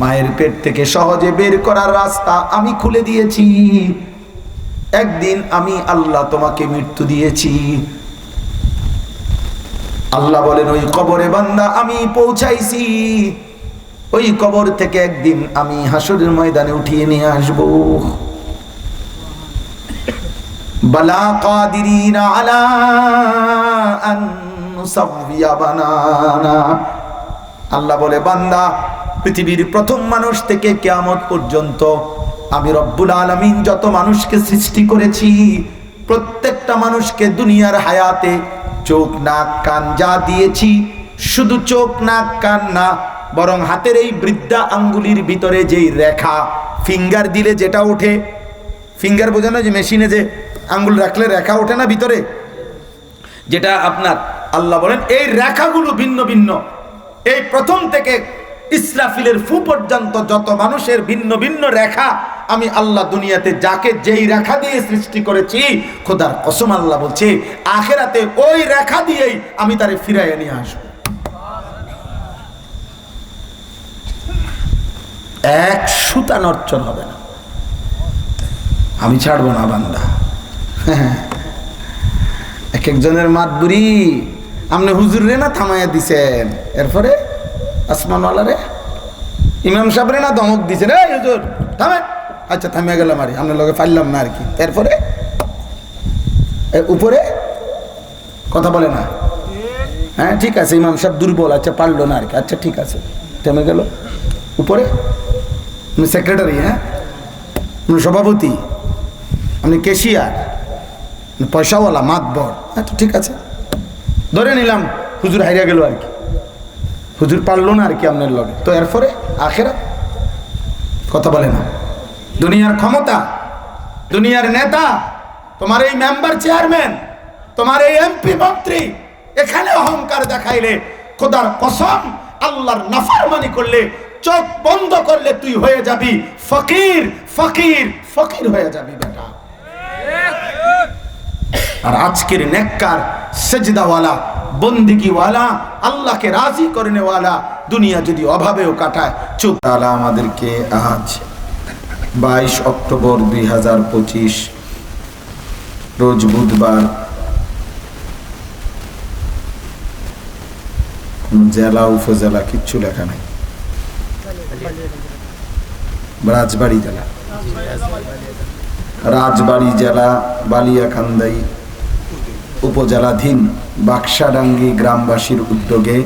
মায়ের পেট থেকে সহজে বের করার রাস্তা আমি খুলে দিয়েছি। একদিন আমি আল্লাহ তোমাকে মৃত্যু দিয়েছি। আল্লাহ বলেন ওই কবরে বান্দা আমি পৌঁছাইছি, ওই কবর থেকে একদিন আমি হাসরের ময়দানে উঠিয়ে নিয়ে আসবো। বালা কাদিরিনা আলা আন নুসাওয়িয়া বানানা। আল্লাহ বলে বান্দা পৃথিবীর প্রথম মানুষ থেকে কিয়ামত পর্যন্ত আমি রব্বুল আলামিন যত মানুষকে সৃষ্টি করেছি, প্রত্যেকটা মানুষকে দুনিয়ার হায়াতে চোখ নাক কান যা দিয়েছি, শুধু চোখ নাক কান না, বরং হাতের এই বৃদ্ধা আঙ্গুলির ভিতরে যেই রেখা, ফিঙ্গার দিলে যেটা ওঠে, ফিঙ্গার বোঝানো যে মেশিনে যে আঙ্গুল রাখলে রেখা ওঠে না ভিতরে, যেটা আপনার আল্লাহ বলেন এই রেখাগুলো ভিন্ন ভিন্ন। এই প্রথম থেকে ইসরাফিলের ফু পর্যন্ত যত মানুষের ভিন্ন ভিন্ন রেখা আমি আল্লাহ দুনিয়াতে যাকে যেই রেখা দিয়ে সৃষ্টি করেছি, খোদার কসম আল্লাহ বলছে আখিরাতে ওই রেখা দিয়েই আমি তারে ফিরাইয়া নিয়ে আসবো। এক সুতা নড়চড় হবে না, আমি ছাড়বো না বান্দা। এক একজনের মাতবুরি আপনি হুজুর রে না থামাইয়া দিছেন, এরপরে আসমানওয়ালারে ইমাম সাহেব না ধমক দিছেন, এই হুজুর থামেন, আচ্ছা থামিয়া গেলাম আর আপনার লগে পারলাম না আর কি, এরপরে উপরে কথা বলে না, হ্যাঁ ঠিক আছে ইমাম সাহেব দুর্বল, আচ্ছা পারলো না আর কি, আচ্ছা ঠিক আছে থেমে গেল। উপরে আপনি সেক্রেটারি, হ্যাঁ আপনি সভাপতি, আপনি ক্যাশিয়ার, পয়সাওয়ালা মাতবর, আচ্ছা ঠিক আছে ধরে নিলাম হুজুর হারিয়া গেল আর কি, হুজুর পারলো না আর কি আপনার লগে, তো এরপরে আখেরাত কথা বলে না। দুনিয়ার ক্ষমতা, দুনিয়ার নেতা, তোমার এই মেম্বার চেয়ারম্যান, তোমার এই এমপি মন্ত্রী, এখানে অহংকার দেখাইলে খোদার কসম আল্লাহর নাফরমানি করলে, চোখ বন্ধ করলে তুই হয়ে যাবি ফকির, ফকির, ফকির হয়ে যাবি বেটা। আর আজকের নেককার সেজদাওয়ালা বন্দিগিওয়ালা আল্লাহকে রাজি করনেওয়ালা দুনিয়া যদি অভাবেও কাটায় চুপ। তাআলা আমাদেরকে আজ 22 অক্টোবর 2025 রোজ বুধবার, জেলা উপজেলা কিচ্ছু লেখা নাই, রাজবাড়ী জেলা, রাজবাড়ী জেলা বালিয়াকান্দাই উপজেলাধীন বাক্সাডাঙ্গি গ্রামবাসীর উদ্যোগে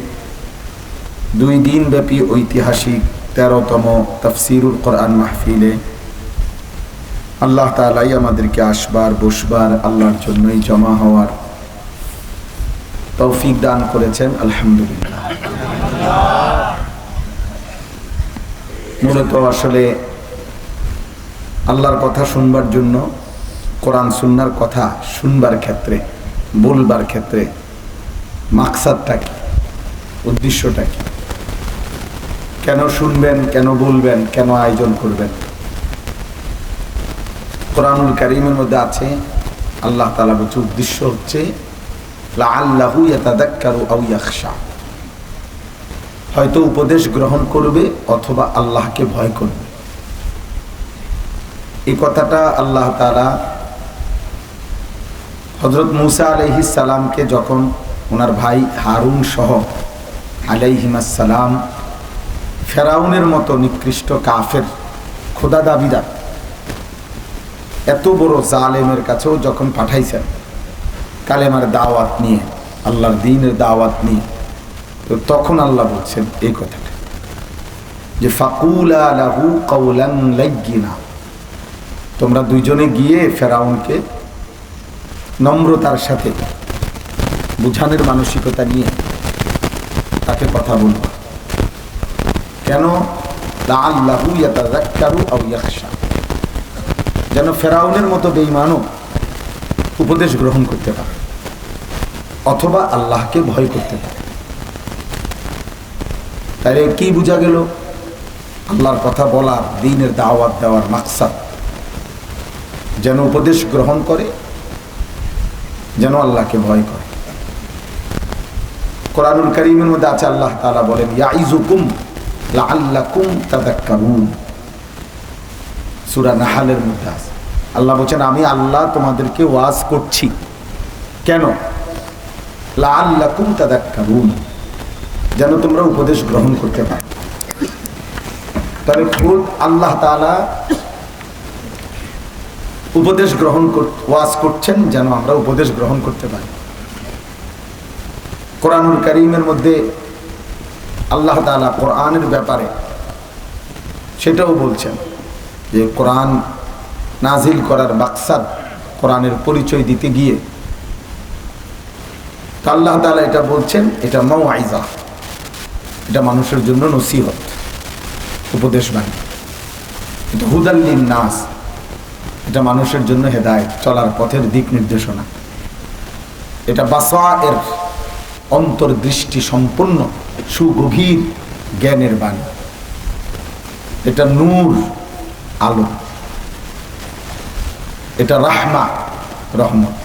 2 দিন ব্যাপী ঐতিহাসিক 13তম তাফসিরুল কোরআন মাহফিলে আল্লাহ তাআলাই আমাদেরকে আসবার বসবার আল্লাহর জন্যই জমা হওয়ার তৌফিক দান করেছেন, আলহামদুলিল্লাহ। মূলত আসলে আল্লাহর কথা শুনবার জন্য, কোরআন সুন্নাহর কথা শুনবার ক্ষেত্রে, বলবার ক্ষেত্রে মাকসাদটা কি, উদ্দেশ্যটা কি, কেন শুনবেন, কেন বলবেন, কেন আয়োজন করবেন? কোরআনুল কারীমের মধ্যে আছে আল্লাহ তাআলা বলছে উদ্দেশ্য হচ্ছে লাআল্লাহু ইয়াতাযাক্কারু আও ইয়াখশা, হয়তো উপদেশ গ্রহণ করবে অথবা আল্লাহকে ভয় করবে। এই কথাটা আল্লাহ তাআলা হযরত মূসা আলাইহিস সালামকে যখন ওনার ভাই হারুন সহ আলাইহিমাস সালাম ফেরাউনের মতো নিকৃষ্ট কাফের খোদা দাবিদার এত বড় জালেমের কাছেও যখন পাঠাইছেন কালেমার দাওয়াত নিয়ে, আল্লাহর দ্বীনের দাওয়াত নিয়ে, তো তখন আল্লাহ বলছেন এই কথাটা যে ফাকুলা লাহু কাওলান লাইয়িনা, তোমরা দুইজনে গিয়ে ফেরাউনকে নম্রতার সাথে বুঝানোর মানসিকতা নিয়ে তাকে কথা বলবো। কেন? লাআল্লাহু ইয়াতাযাক্কারু আও ইয়াখশা, যেন ফেরাউনের মতো বেঈমানও উপদেশ গ্রহণ করতে পারে অথবা আল্লাহকে ভয় করতে পারে। তাহলে কি বোঝা গেল? আল্লাহর কথা বলার, দ্বীনের দাওয়াত দেওয়ার মাকসাদ যেন উপদেশ গ্রহণ করে, যেন আল্লাহকে ভয় করে। কোরআনুল কারীমের মধ্যে আছে আল্লাহ তাআলা বলেন ইয়াইযুকুম লাআল্লাকুম তাযাক্কারুন। সূরা নাহলের মধ্যে আছে। আল্লাহ বলেন আমি আল্লাহ তোমাদেরকে ওয়াজ করছি কেন? লাআল্লাকুম তাযাক্কারুন, যেন তোমরা উপদেশ গ্রহণ করতে পারো। তাহলে খুদ আল্লাহ তাআলা উপদেশ গ্রহণ ওয়াজ করছেন যেন আমরা উপদেশ গ্রহণ করতে পারি। কোরআনুল কারীমের মধ্যে আল্লাহ তাআলা কোরআনের ব্যাপারে সেটাও বলছেন যে কোরআন নাজিল করার মাকসাদ, কোরআনের পরিচয় দিতে গিয়ে আল্লাহ তাআলা এটা বলছেন, এটা মাউইজা, এটা মানুষের জন্য নসিহত, উপদেশ বাণী। এটা হুদাল লিন-নাস, এটা মানুষের জন্য হেদায়েত, চলার পথের দিক নির্দেশনা। এটা বাসায়ের, অন্তর্দৃষ্টি সম্পন্ন সুগভীর জ্ঞানের বাণী। এটা নূর, আলো। এটা রাহমা, রহমত।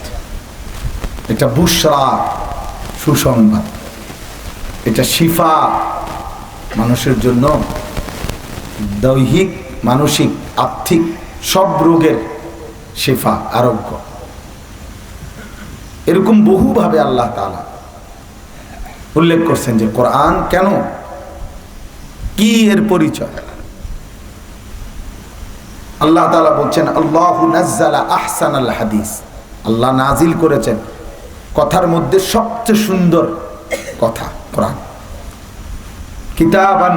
এটা বুশরা, সুসংবাদ। এটা শিফা, মানুষের জন্য দৈহিক, মানসিক, আর্থিক সব রোগের শিফা, আরোগ্য। এরকম বহুভাবে আল্লাহ তাআলা উল্লেখ করছেন যে কোরআন কেন, কি এর পরিচয়। আল্লাহ তাআলা বলছেন আল্লাহু নাজ্জালা আহসানাল হাদিস, আল্লাহ নাজিল করেছেন কথার মধ্যে সবচেয়ে সুন্দর কথা কোরআন। কিতাবান,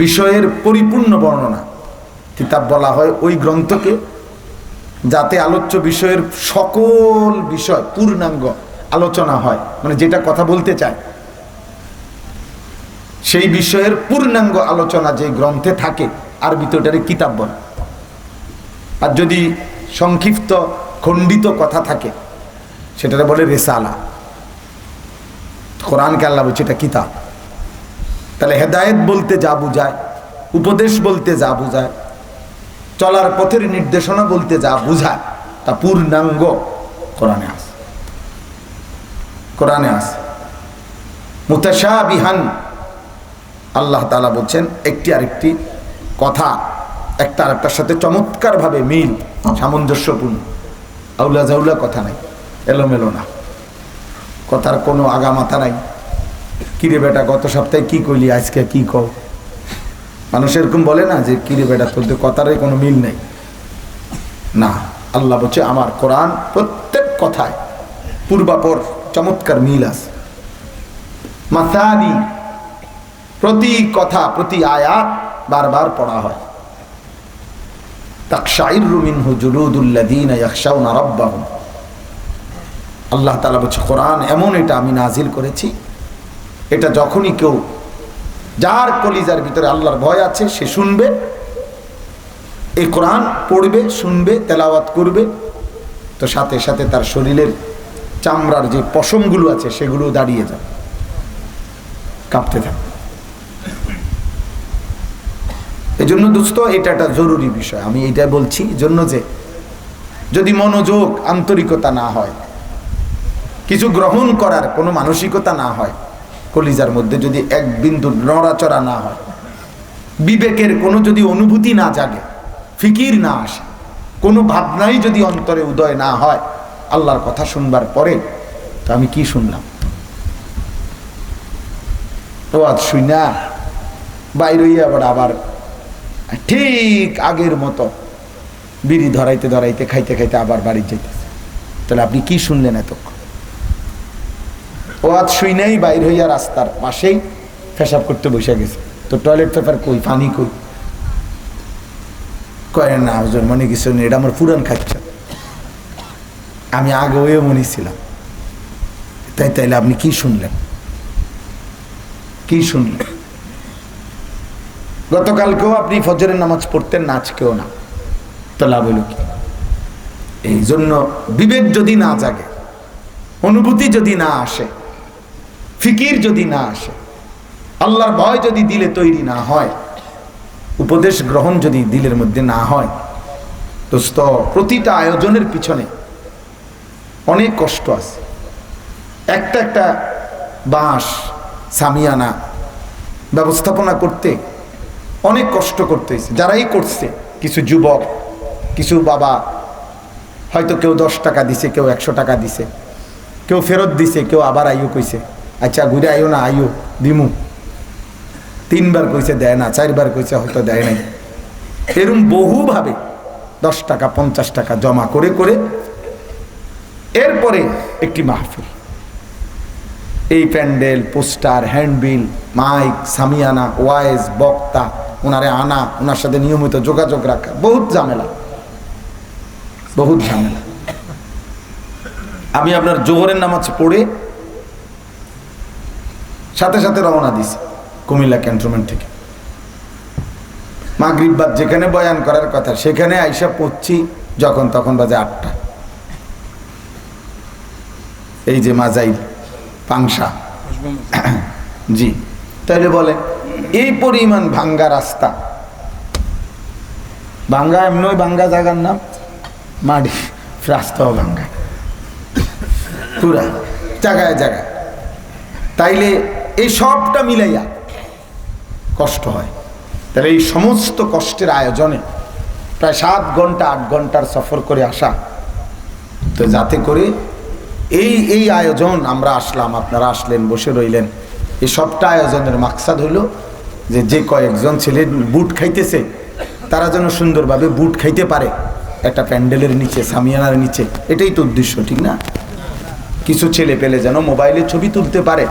বিষয়ের পরিপূর্ণ বর্ণনা। কিতাব বলা হয় ওই গ্রন্থকে যাতে আলোচ্য বিষয়ের সকল বিষয় পূর্ণাঙ্গ আলোচনা হয়, মানে যেটা কথা বলতে চায় সেই বিষয়ের পূর্ণাঙ্গ আলোচনা যে গ্রন্থে থাকে, আরবিতে ওটারে কিতাব বলে। আর যদি সংক্ষিপ্ত খণ্ডিত কথা থাকে সেটারে বলে রিসালা। কোরআনকে আল্লাহ বলছে এটা কিতাব। তাহলে হেদায়েত বলতে যা বুঝায়, উপদেশ বলতে যা বুঝায়, চলার পথের নির্দেশনা বলতে যা বুঝায়, তা পূর্ণাঙ্গ কোরআনে আছে। কোরআনে আছে মুতাশাবিহান, আল্লাহ তাআলা বলছেন একটি আরেকটি কথা একটা আরেকটার সাথে চমৎকার ভাবে মিল, সামঞ্জস্যপূর্ণ। আউলা জাউলা কথা নাই, এলোমেলো না, কথার কোনো আগামাথা নাই। কিরে বেটা গত সপ্তাহে কি কইলি, আজকে কি কও। মানুষ এরকম বলে না যে কিরে বেটা তোদের কথারই কোনো মিল নেই। না, আল্লাহ বলছে আমার কোরআন প্রত্যেক কথায় পূর্বাপর চমৎকার মিল আছে। মাসানি, প্রতি কথা প্রতি আয়াত বারবার পড়া হয়। তাকশাইরু মিনহু জুলুদুল্লাযীনা ইয়াখশাউনা রাব্বাহুম। আল্লাহ তাআলা বলছে কোরআন এমন, এটা আমি নাজিল করেছি, এটা যখনই কেউ, যার কলিজার ভিতরে আল্লাহর ভয় আছে সে শুনবে, এই কোরআন পড়বে, শুনবে, তেলাওয়াত করবে, তো সাথে সাথে তার শরীরের চামড়ার যে পশমগুলো আছে সেগুলো দাঁড়িয়ে যাবে, কাঁপতে থাকবে। এই জন্য দোস্ত এটা একটা জরুরি বিষয়। আমি এটা বলছি জন্য যে যদি মনোযোগ, আন্তরিকতা না হয়, কিছু গ্রহণ করার কোনো মানসিকতা না হয়, কলিজার মধ্যে যদি এক বিন্দু নড়াচড়া না হয়, বিবেকের কোনো যদি অনুভূতি না জাগে, ফিকির না আসে, কোনো ভাবনাই যদি অন্তরে উদয় না হয় আল্লাহর কথা শুনবার পরে, তো আমি কি শুনলাম। তো আজ শুই না বাইরে আবার ঠিক আগের মতো বিড়ি ধরাইতে ধরাইতে, খাইতে খাইতে আবার বাড়ি যেতেছে। তাহলে আপনি কি শুনলেন এতক্ষণ? ও আজ শুই নাই, বাইর হইয়া রাস্তার পাশেই পেশাব করতে বসে গেছে, তো টয়লেট পেপার কই, পানি কই, কয় না হুজুর মনে কিছু নেই, এটা আমার পুরান খাচ্ছে, আমি আগেও মনে ছিলাম। তাইলে আপনি কি শুনলেন? কি শুনলেন? গতকালকেও আপনি ফজরের নামাজ পড়তেন না, আজকেও না, তো লাভ হইল কি? এই জন্য বিবেক যদি না জাগে, অনুভূতি যদি না আসে, ফিকির যদি না আসে, আল্লাহর ভয় যদি দিলে তৈরি না হয়, উপদেশ গ্রহণ যদি দিলের মধ্যে না হয়, দোস্ত প্রতিটা আয়োজনের পিছনে অনেক কষ্ট আছে। একটা একটা বাঁশ, সামিয়ানা, ব্যবস্থাপনা করতে অনেক কষ্ট করতে হয়েছে। যারাই করছে, কিছু যুবক, কিছু বাবা, হয়তো কেউ 10 টাকা দিছে, কেউ 100 টাকা দিছে, কেউ ফেরত দিছে, কেউ আবার আইও কইছে আচ্ছা ঘুরে আইও না, আইও দিমু। 3 বার কইছে দেয় না, 4 বার কইছে হয়তো দেয় নাই। এরকম বহুভাবে 10 টাকা 50 টাকা জমা করে করে এরপরে একটি মাহফিল, এই প্যান্ডেল, পোস্টার, হ্যান্ডবিল, মাইক, সামিয়ানা, ওয়াইজ, বক্তা, ওনারে আনা, ওনার সাথে নিয়মিত যোগাযোগ রাখা, বহুত ঝামেলা, বহুত ঝামেলা। আমি আপনার জোহরের নামাজ পড়ে সাথে সাথে রওনা দিছি কুমিল্লা ক্যান্টনমেন্ট থেকে। মাগরিব বাদ যেখানে বয়ান করার কথা সেখানে আইসা পড়ছি যখন তখন বাজে 8টা। এই যে মাজাইল পাংশা, জি, তাইলে বলে এই পরিমাণ ভাঙ্গা রাস্তা, ভাঙ্গা এমনি ভাঙ্গা জায়গার নাম, মাটি রাস্তাও ভাঙ্গা পুরা জায়গায় জায়গায়। তাইলে এই সবটা মিলাইয়া কষ্ট হয়। তাহলে এই সমস্ত কষ্টের আয়োজনে প্রায় 7 ঘন্টা 8 ঘন্টার সফর করে আসা, তো যাতে করে এই আয়োজন আমরা আসলাম, আপনারা আসলেন, বসে রইলেন, এই সবটা আয়োজনের মাকসাদ হইল যে কয়েকজন ছেলে বুট খাইতেছে তারা যেন সুন্দরভাবে বুট খাইতে পারে একটা প্যান্ডেলের নিচে, সামিয়ানার নিচে। এটাই তো উদ্দেশ্য, ঠিক না? কিছু ছেলে পেলে যেন মোবাইলে ছবি তুলতে পারে,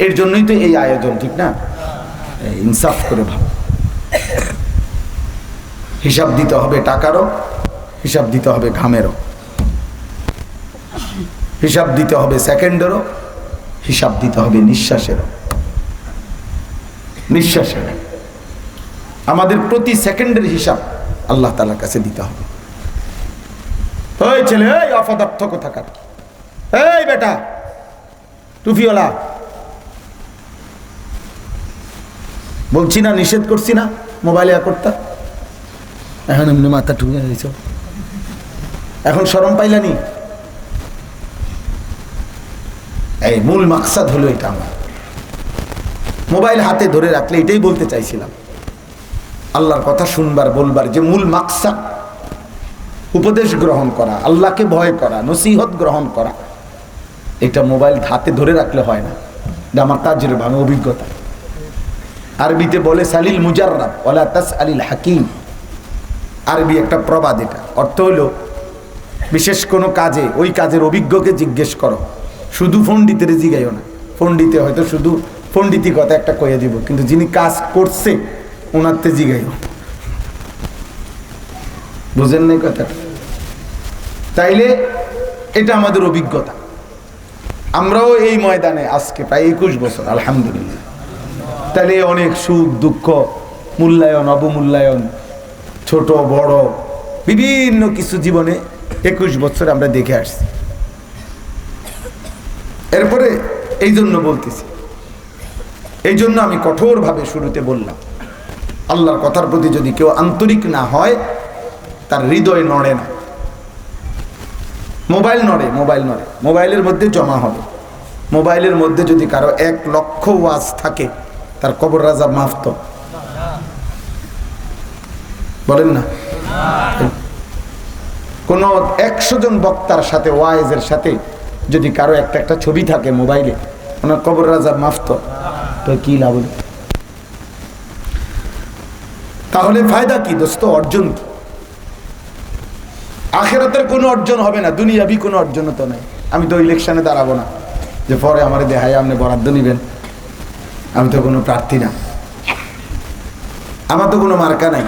এর জন্যই তো এই আয়োজন, ঠিক না? ইনসাফ করে ভাব, হিসাব দিতে হবে টাকারও, হিসাব দিতে হবে ঘামেরও, হিসাব দিতে হবে সেকেন্ডেরও, হিসাব দিতে হবে নিঃশ্বাসেরও। আমাদের প্রতি সেকেন্ডের হিসাব আল্লাহ তাআলার কাছে দিতে হবে। ওই ছেলে, এই অপদার্থ কোথাকার, এই বেটা টুপিওয়ালা, বলছি না, নিষেধ করছি না মোবাইলে করতে, এখন এমনি মাথা ঠুকে দিয়েছ, এখন শরম পাইলানি? এই মূল মাকসাদ হলো এটা। আমার মোবাইল হাতে ধরে রাখলে এটাই বলতে চাইছিলাম, আল্লাহর কথা শুনবার, বলবার যে মূল মাকসাদ, উপদেশ গ্রহণ করা, আল্লাহকে ভয় করা, নসিহত গ্রহণ করা, এটা মোবাইল হাতে ধরে রাখলে হয় না। এটা আমার তাজরিবা, আমার অভিজ্ঞতা। আরবিতে বলে সালিল মুজাররাব ওয়ালা তাসআলিল হাকিম। আরবি একটা প্রবাদ, এটা অর্থ হলো বিশেষ কোনো কাজে ওই কাজের অভিজ্ঞকে জিজ্ঞেস করো, শুধু পণ্ডিতের জিগাইও না। পণ্ডিতে হয়তো শুধু পণ্ডিতি কথা একটা কয়ে দিব, কিন্তু যিনি কাজ করছে ওনারতে জিগাইও। বুঝেন নাই কথাটা? তাইলে এটা আমাদের অভিজ্ঞতা। আমরাও এই ময়দানে আজকে প্রায় 21 বছর, আলহামদুলিল্লাহ। তাহলে অনেক সুখ দুঃখ, মূল্যায়ন অবমূল্যায়ন, ছোট বড় বিভিন্ন কিছু জীবনে 21 বছর আমরা দেখে আসছি। এরপরে এই জন্য বলতেছি, এই জন্য আমি কঠোরভাবে শুরুতে বললাম, আল্লাহর কথার প্রতি যদি কেউ আন্তরিক না হয় তার হৃদয় নড়ে না। মোবাইল নড়ে, মোবাইলের মধ্যে জমা হবে। মোবাইলের মধ্যে যদি কারো 1 লক্ষ ওয়াজ থাকে, তার কবর রাজা মাফ তো বলেন না? কোন 100 জন বক্তার সাথে, ওয়াইজের সাথে যদি কারো একটা ছবি থাকে মোবাইলে, ওনার কবর রাজা মাফ তো কি লাভ? তাহলে ফায়দা কি দোস্ত? অর্জন কি? আখিরাতের কোনো অর্জন হবে না, দুনিয়াবি কোনো অর্জন তো নাই। আমি তো ইলেকশনে দাঁড়াবো না যে পরে আমার দেহায় আপনি বরাদ্দ নিবেন, আমি তো কোনো প্রার্থী না, আমার তো কোনো মার্কা নাই।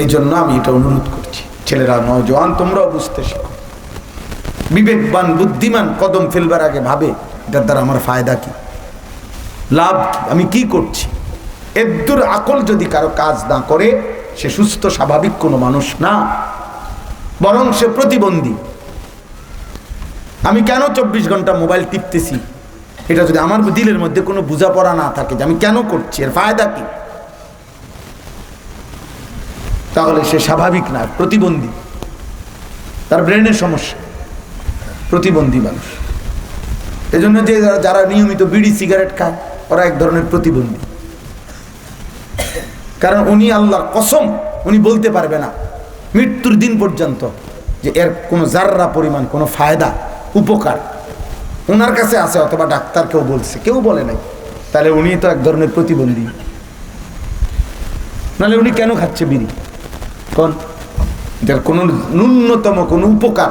এই জন্য আমি এটা অনুরোধ করছি, ছেলেরা, নওজোয়ান, তোমরাও বুঝতে শিখো। বিবেকবান বুদ্ধিমান কদম ফেলবার আগে ভাবে এটার দ্বারা আমার ফায়দা কি, লাভ কি, আমি কি করছি। এদ্দুর আকল যদি কারো কাজ না করে, সে সুস্থ স্বাভাবিক কোনো মানুষ না, বরং সে প্রতিবন্ধী। আমি কেন 24 ঘন্টা মোবাইল টিপতেছি, এটা যদি আমার দিলের মধ্যে কোনো বোঝাপড়া না থাকে যে আমি কেন করছি, এর ফায়দা কি, তাহলে সে স্বাভাবিক না, প্রতিবন্ধী, তার ব্রেনের সমস্যা, প্রতিবন্ধী মানুষ। এজন্য যে যারা নিয়মিত বিড়ি সিগারেট খায়, ওরা এক ধরনের প্রতিবন্ধী। কারণ উনি আল্লাহর কসম উনি বলতে পারবে না মৃত্যুর দিন পর্যন্ত যে এর কোনো জাররা পরিমাণ কোনো ফায়দা উপকার ওনার কাছে আছে, অথবা ডাক্তার কেউ বলছে, কেউ বলে নাই। তাহলে উনি তো এক ধরনের প্রতিবন্ধী। নাহলে উনি কেন খাচ্ছে বিড়ি? কোন এটার কোনো ন্যূনতম কোনো উপকার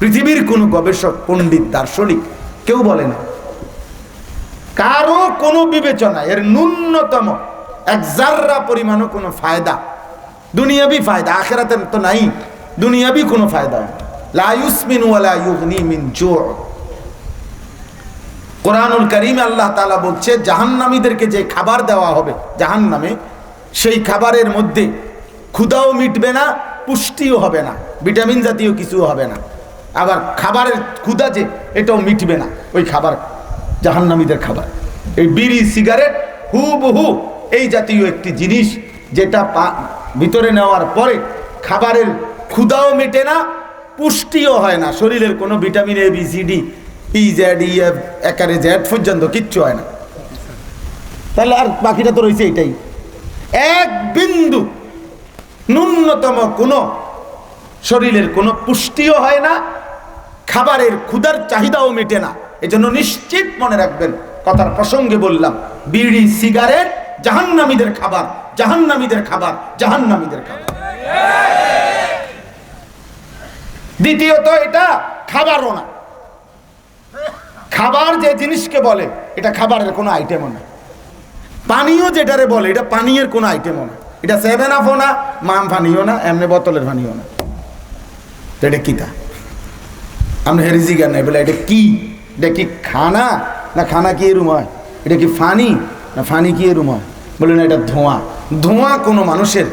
পৃথিবীর কোনো গবেষক, পণ্ডিত, দার্শনিক কেউ বলে না। কারো কোনো বিবেচনা এর ন্যূনতম এক জাররা পরিমাণও কোনো ফায়দা, দুনিয়াবি ফায়দা, আখিরাতের তো নাই, দুনিয়াবি কোনো ফায়দা। লা ইউসমিনু ওয়া লা ইউগনি মিন জু'। কোরআনুল কারীমে আল্লাহ তাআলা বলছে জাহান্নামীদেরকে যে খাবার দেওয়া হবে জাহান্নামে, সেই খাবারের মধ্যে ক্ষুধাও মিটবে না, পুষ্টিও হবে না, ভিটামিন জাতীয় কিছু হবে না। আবার খাবারের ক্ষুধা যে এটাও মিটবে না, ওই খাবার জাহান্নামীদের খাবার। এই বিড়ি, সিগারেট হুবহু এই জাতীয় একটি জিনিস, যেটা ভিতরে নেওয়ার পরে খাবারের ক্ষুধাও মেটে না, পুষ্টিও হয় না, শরীরের কোনো vitamin A, B, C, D, E, Z, E, F, একারে জেড পর্যন্ত কিচ্ছু হয় না। তাহলে আর বাকিটা তো রয়েছে এটাই। এক বিন্দু ন্যূনতম কোনো শরীরের কোনো পুষ্টিও হয় না, খাবারের ক্ষুধার চাহিদাও মেটে না। এজন্য নিশ্চিত মনে রাখবেন, কথার প্রসঙ্গে বললাম, বিড়ি, সিগারেট জাহান্নামীদের খাবার, জাহান্নামীদের খাবার, জাহান্নামীদের খাবার। দ্বিতীয়ত, এটা খাবারও না। খাবার যে জিনিসকে বলে এটা খাবারের কোনো আইটেমও না। পানীয় যেটারে বলে এটা পানীয়ের কোনো আইটেমও না। এটা 7 আপও না, মাম পানীয় না, এমনি বোতলের পানীয় না। তো এটা কি? তা আমরা হেরিজি গান নাই বলে এটা কি? এটা কি খানা না খানা কি এরম হয়? এটা কি ফানি না ফানি কি এরম হয়? বলে না, এটা ধোঁয়া। ধোঁয়া কোনো মানুষের,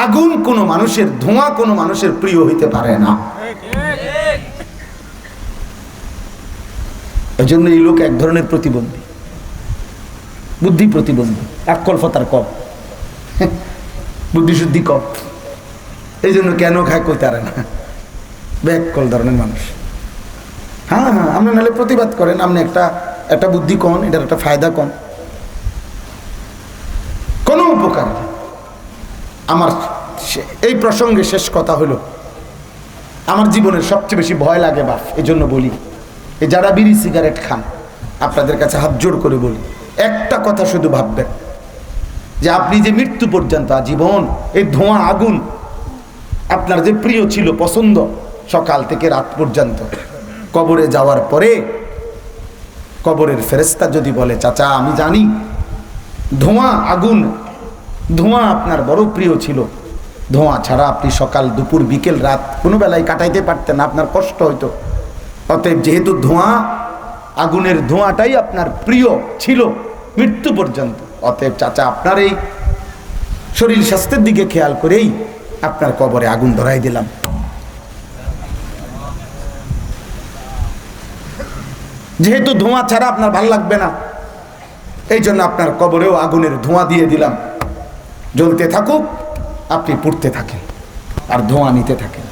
আগুন কোনো মানুষের, ধোঁয়া কোনো মানুষের প্রিয় হইতে পারে না। এই জন্য এই লোক এক ধরনের প্রতিবন্ধী, বুদ্ধি প্রতিবন্ধী, আকল ফতার কম, বুদ্ধিশুদ্ধি কম। এই জন্য কেন খায় কইতে পারে না, ব্যাকল ধরনের মানুষ। হ্যাঁ হ্যাঁ, আপনি নাহলে প্রতিবাদ করেন, আপনি একটা বুদ্ধি কম, এটার একটা ফায়দা কম, কোনো উপকার। আমার এই প্রসঙ্গে শেষ কথা হলো, আমার জীবনের সবচেয়ে বেশি ভয় লাগে বাপ, এই জন্য বলি, এই যারা বিড়ি সিগারেট খান, আপনাদের কাছে হাত জোড় করে বলি, একটা কথা শুধু ভাববেন যে আপনি যে মৃত্যু পর্যন্ত আজীবন এই ধোঁয়া, আগুন আপনার যে প্রিয় ছিল, পছন্দ, সকাল থেকে রাত পর্যন্ত, কবরে যাওয়ার পরে কবরের ফেরেশতা যদি বলে, চাচা আমি জানি ধোঁয়া, আগুন, ধোঁয়া আপনার বড় প্রিয় ছিল, ধোঁয়া ছাড়া আপনি সকাল, দুপুর, বিকেল, রাত কোনো বেলায় কাটাইতে পারতেন না, আপনার কষ্ট হইতো। অতএব যেহেতু ধোঁয়া, আগুনের ধোঁয়াটাই আপনার প্রিয় ছিল মৃত্যু পর্যন্ত, অতএব চাচা আপনার এই শরীর স্বাস্থ্যের দিকে খেয়াল করেই আপনার কবরে আগুন ধরাই দিলাম। যেহেতু ধোঁয়া ছাড়া আপনার ভাল লাগবে না, এই জন্য আপনার কবরেও আগুনের ধোঁয়া দিয়ে দিলাম, জ্বলতে থাকুক, আপনি পুড়তে থাকেন আর ধোঁয়া নিতে থাকেন।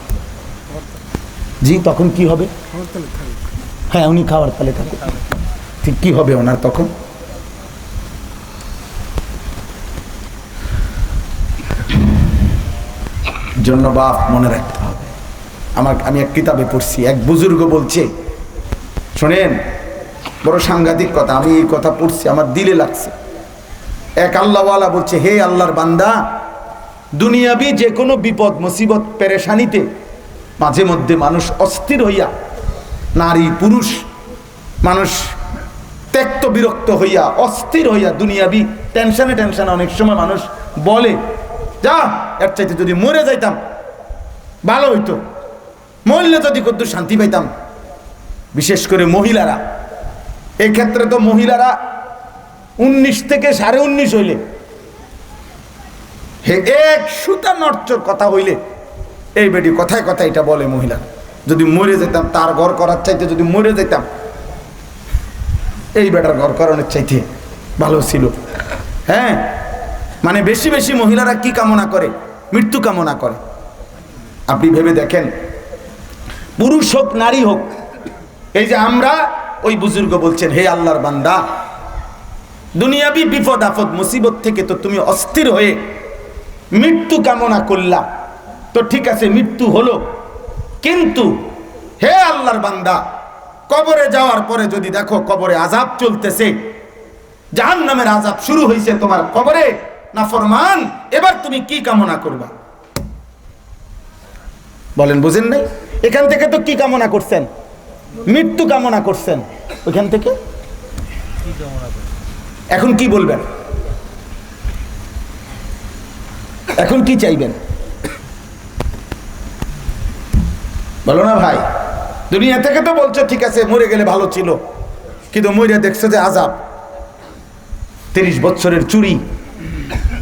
জি, তখন কি হবে? হ্যাঁ, উনি খাওয়ার তালে থাকুক, ঠিক কি হবে ওনার তখন? জন্য বাপ মনে রাখতে হবে। আমি এক কিতাবে পড়ছি, এক বুজুর্গ বলছে, শোনেন, বড় সাংঘাতিক কথা, আমি এই কথা পড়ছি, আমার দিলে লাগছে। এক আল্লাহওয়ালা বলছে, হে আল্লাহর বান্দা, দুনিয়াবি যে কোনো বিপদ, মুসিবত, পেরেশানিতে মাঝে মধ্যে মানুষ অস্থির হইয়া, নারী পুরুষ মানুষ ত্যক্ত বিরক্ত হইয়া, অস্থির হইয়া, দুনিয়াবি টেনশনে অনেক সময় মানুষ বলে, যা এর চাইতে যদি মরে যাইতাম ভালো হইতো, মরলে যদি কত শান্তি পাইতাম। বিশেষ করে মহিলারা, এই ক্ষেত্রে তো মহিলারা 19 থেকে 19.5 হইলে, হে এক সুতা নড়চড় কথা হইলে এই বেটি কথায় কথায় এটা বলে, মহিলা যদি মরে যেতাম, তার ঘর করার চাইতে যদি মরে যেতাম, এই বেটার ঘর করানোর চাইতে ভালো ছিল। হ্যাঁ, মানে বেশি বেশি মহিলারা কি কামনা করে? মৃত্যু কামনা করে। আপনি ভেবে দেখেন, পুরুষ হোক নারী হোক, এই যে আমরা, ওই বুজুর্গ বলছেন, হে আল্লাহর বান্দা, দুনিয়াবি বিপদ আপদ মুসিবত থেকে তো তুমি অস্থির হয়ে মৃত্যু কামনা করলা, তো ঠিক আছে মৃত্যু হলো, কিন্তু হে আল্লাহর বান্দা, কবরে যাওয়ার পরে যদি দেখো কবরে আযাব চলতেছে, জাহান্নামের আযাব শুরু হয়েছে তোমার কবরে, নাফরমান, এবার তুমি কি কামনা করবা? বলেন, বুঝেন নাই? এখান থেকে তো কি কামনা করছেন? মৃত্যু কামনা করছেন। ওইখান থেকে এখন কি বলবেন? এখন কি চাইবেন? বলো না ভাই। দুনিয়া থেকে তো বলছো ঠিক আছে মরে গেলে ভালো ছিল, কিন্তু মরে দেখছো যে আযাব। 30 বছরের চুরি,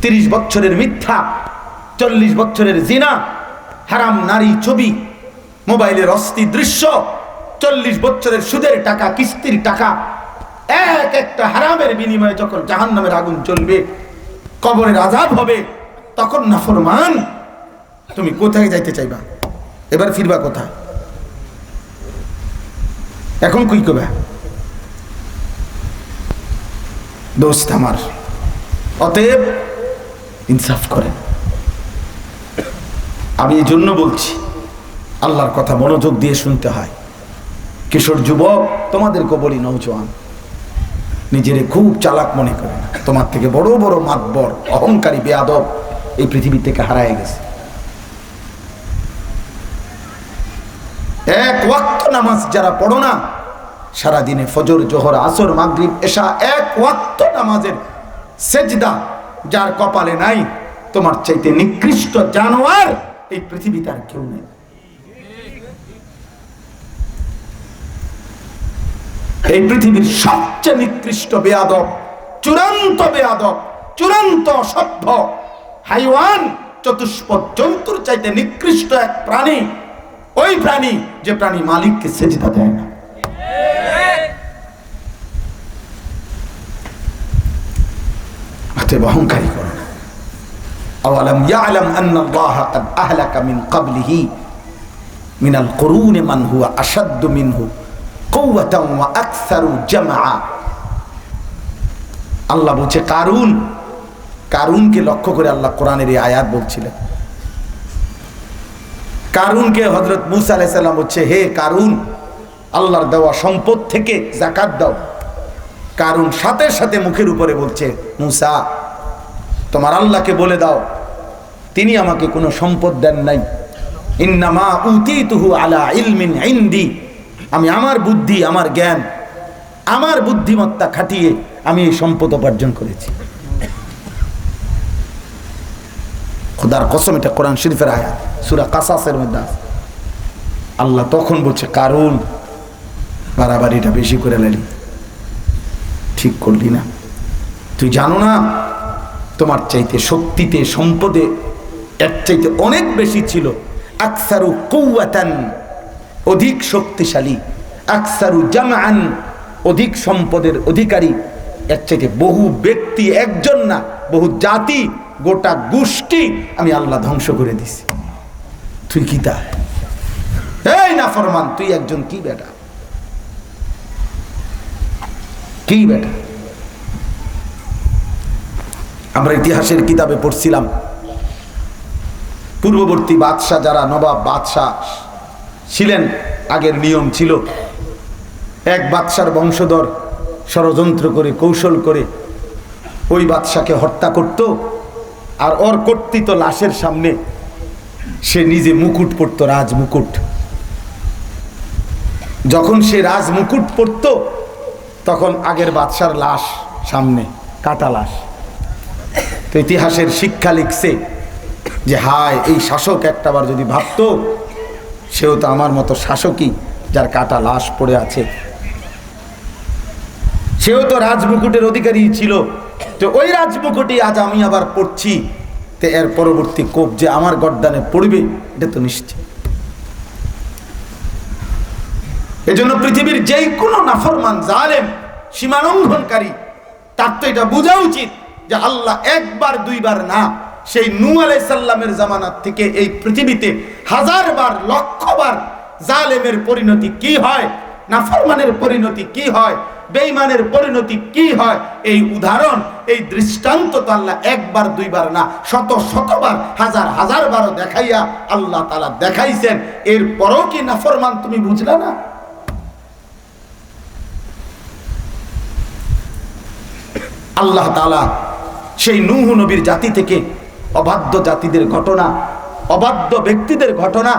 30 বছরের মিথ্যা, 40 বছরের জিনা, হারাম নারী ছবি, মোবাইলের অস্থির দৃশ্য, 40 বছরের সুদের টাকা, কিস্তির টাকা, এক একটা হারামের বিনিময়ে যখন জাহান্নামের আগুন জ্বলবে, কবরের আযাব হবে, তখন নাফরমান তুমি কোথায় যাইতে চাইবা? এবার ফিরবা কোথায়? এখন কি করবে? দোস্ত আমার, অতএব ইনসাফ করেন। আমি এই জন্য বলছি, আল্লাহর কথা মনোযোগ দিয়ে শুনতে হয়। কিশোর যুবক, তোমাদেরকে বলি, নওজোয়ান, নিজেরে খুব চালাক মনে করে না। তোমার থেকে বড় বড় মাতবর, অহংকারী, বেয়াদব এই পৃথিবী থেকে হারায় গেছে। এক ওয়াক্ত নামাজ যারা পড়ো না, সারাদিনে ফজর, জোহর, আসর, মাগরিব, এশা, এক ওয়াক্ত নামাজের সেজদা যার কপালে নাই, তোমার চাইতে নিকৃষ্ট জানোয়ার এই পৃথিবীতে আর কেউ নেই। এই পৃথিবীর সবচেয়ে নিকৃষ্ট বেয়াদব, চূড়ান্ত বেয়াদব, চূড়ান্ত অসভ্য, হাইওয়ান, চতুষ্পদ জন্তুর চাইতে নিকৃষ্ট এক প্রাণী ওই প্রাণী যে প্রাণী মালিককে সেজদা দেয় না। অহংকারী করো না। আওয়ালাম ইয়ালাম আন্নাল্লাহা ক্বাদ আহলাকা মিন ক্বাবলিহি মিনাল কুরুনি মান হুয়া আশাদ্দু মিনহু কুওয়াতান ওয়া আকসারু জামআ। আল্লাহ বলছে কারুনকে লক্ষ্য করে আল্লাহ কোরআনের এই আয়াত বলছিলেন। কারুনকে হযরত মূসা আলাইহিস সালাম বলছে, হে কারুন, আল্লাহর দেওয়া সম্পদ থেকে যাকাত দাও। কারুন সাথে সাথে মুখের উপরে বলছে, মূসা, তোমার আল্লাহকে বলে দাও তিনি আমাকে কোনো সম্পদ দেন নাই। ইন্নামা উতীতুহু আলা ইলমিন ইনদি, আমি আমার বুদ্ধি, আমার জ্ঞান, আমার বুদ্ধিমত্তা খাটিয়ে আমি এই সম্পদ উপার্জন করেছি। খোদার কসম, এটা কোরআন শরীফের আয়াত, সূরা কাসাসের মধ্যে আছে। আল্লাহ তখন বলছে, কারুন, বাড়াবাড়িটা বেশি করে লালি, ঠিক করলি না। তুই জানো না তোমার চাইতে শক্তিতে, সম্পদে এর চাইতে অনেক বেশি ছিল। আকসারু কুওয়াতান, অধিক শক্তিশালী, আকসারু জামআন, অধিক সম্পদের অধিকারী, এর চাইতে বহু ব্যক্তি, একজন না বহু জাতি, গোটা গোষ্ঠী আমি আল্লাহ ধ্বংস করে দিছি। তুই কি তা? এই নাফরমান, তুই একজন কি বেটা, কি বেটা? আমরা ইতিহাসের কিতাবে পড়ছিলাম, পূর্ববর্তী বাদশাহ যারা নবাব বাদশাহ ছিলেন, আগের নিয়ম ছিল এক বাদশার বংশধর ষড়যন্ত্র করে, কৌশল করে ওই বাদশাকে হত্যা করত, আর ওর কর্তৃত লাশের সামনে সে নিজে মুকুট পরত, রাজমুকুট। যখন সে রাজমুকুট পরত তখন আগের বাদশার লাশ সামনে, কাটা লাশ। তো ইতিহাসের শিক্ষা লিখছে যে হায়, এই শাসক একটাবার যদি ভাবতো সেও তো আমার মতো শাসকই, যার কাটা লাশ পড়ে আছে, সেও তো রাজমুকুটের অধিকারী ছিল। তো ওই রাজমুকুটই আজ আমি আবার পড়ছি, তো এর পরবর্তী কোপ যে আমার গর্দানে পড়বে এটা তো নিশ্চিত। এজন্য পৃথিবীর যেই কোনো নাফরমান, জালেম, সীমালঙ্ঘনকারী, তার তো এটা বোঝা উচিত যে আল্লাহ একবার দুইবার না, সেই নূহ আলাইহিস সালামের জামানাত থেকে এই পৃথিবীতে হাজারবার, লক্ষবার জালেমের পরিণতি কি হয়, নাফরমানের পরিণতি কি হয়, বেঈমানের পরিণতি কি হয়, এই উদাহরণ, এই দৃষ্টান্ত তো আল্লাহ একবার দুইবার না, শত শতবার, হাজার হাজার বারও দেখাইয়া আল্লাহ তাআলা দেখাইছেন। এরপরও কি নাফরমান তুমি বুঝলা না? আল্লাহ তাআলা সেই নূহ নবীর জাতি থেকে অবাধ্য জাতিদের ঘটনা, অবাধ্য ব্যক্তিদের ঘটনা,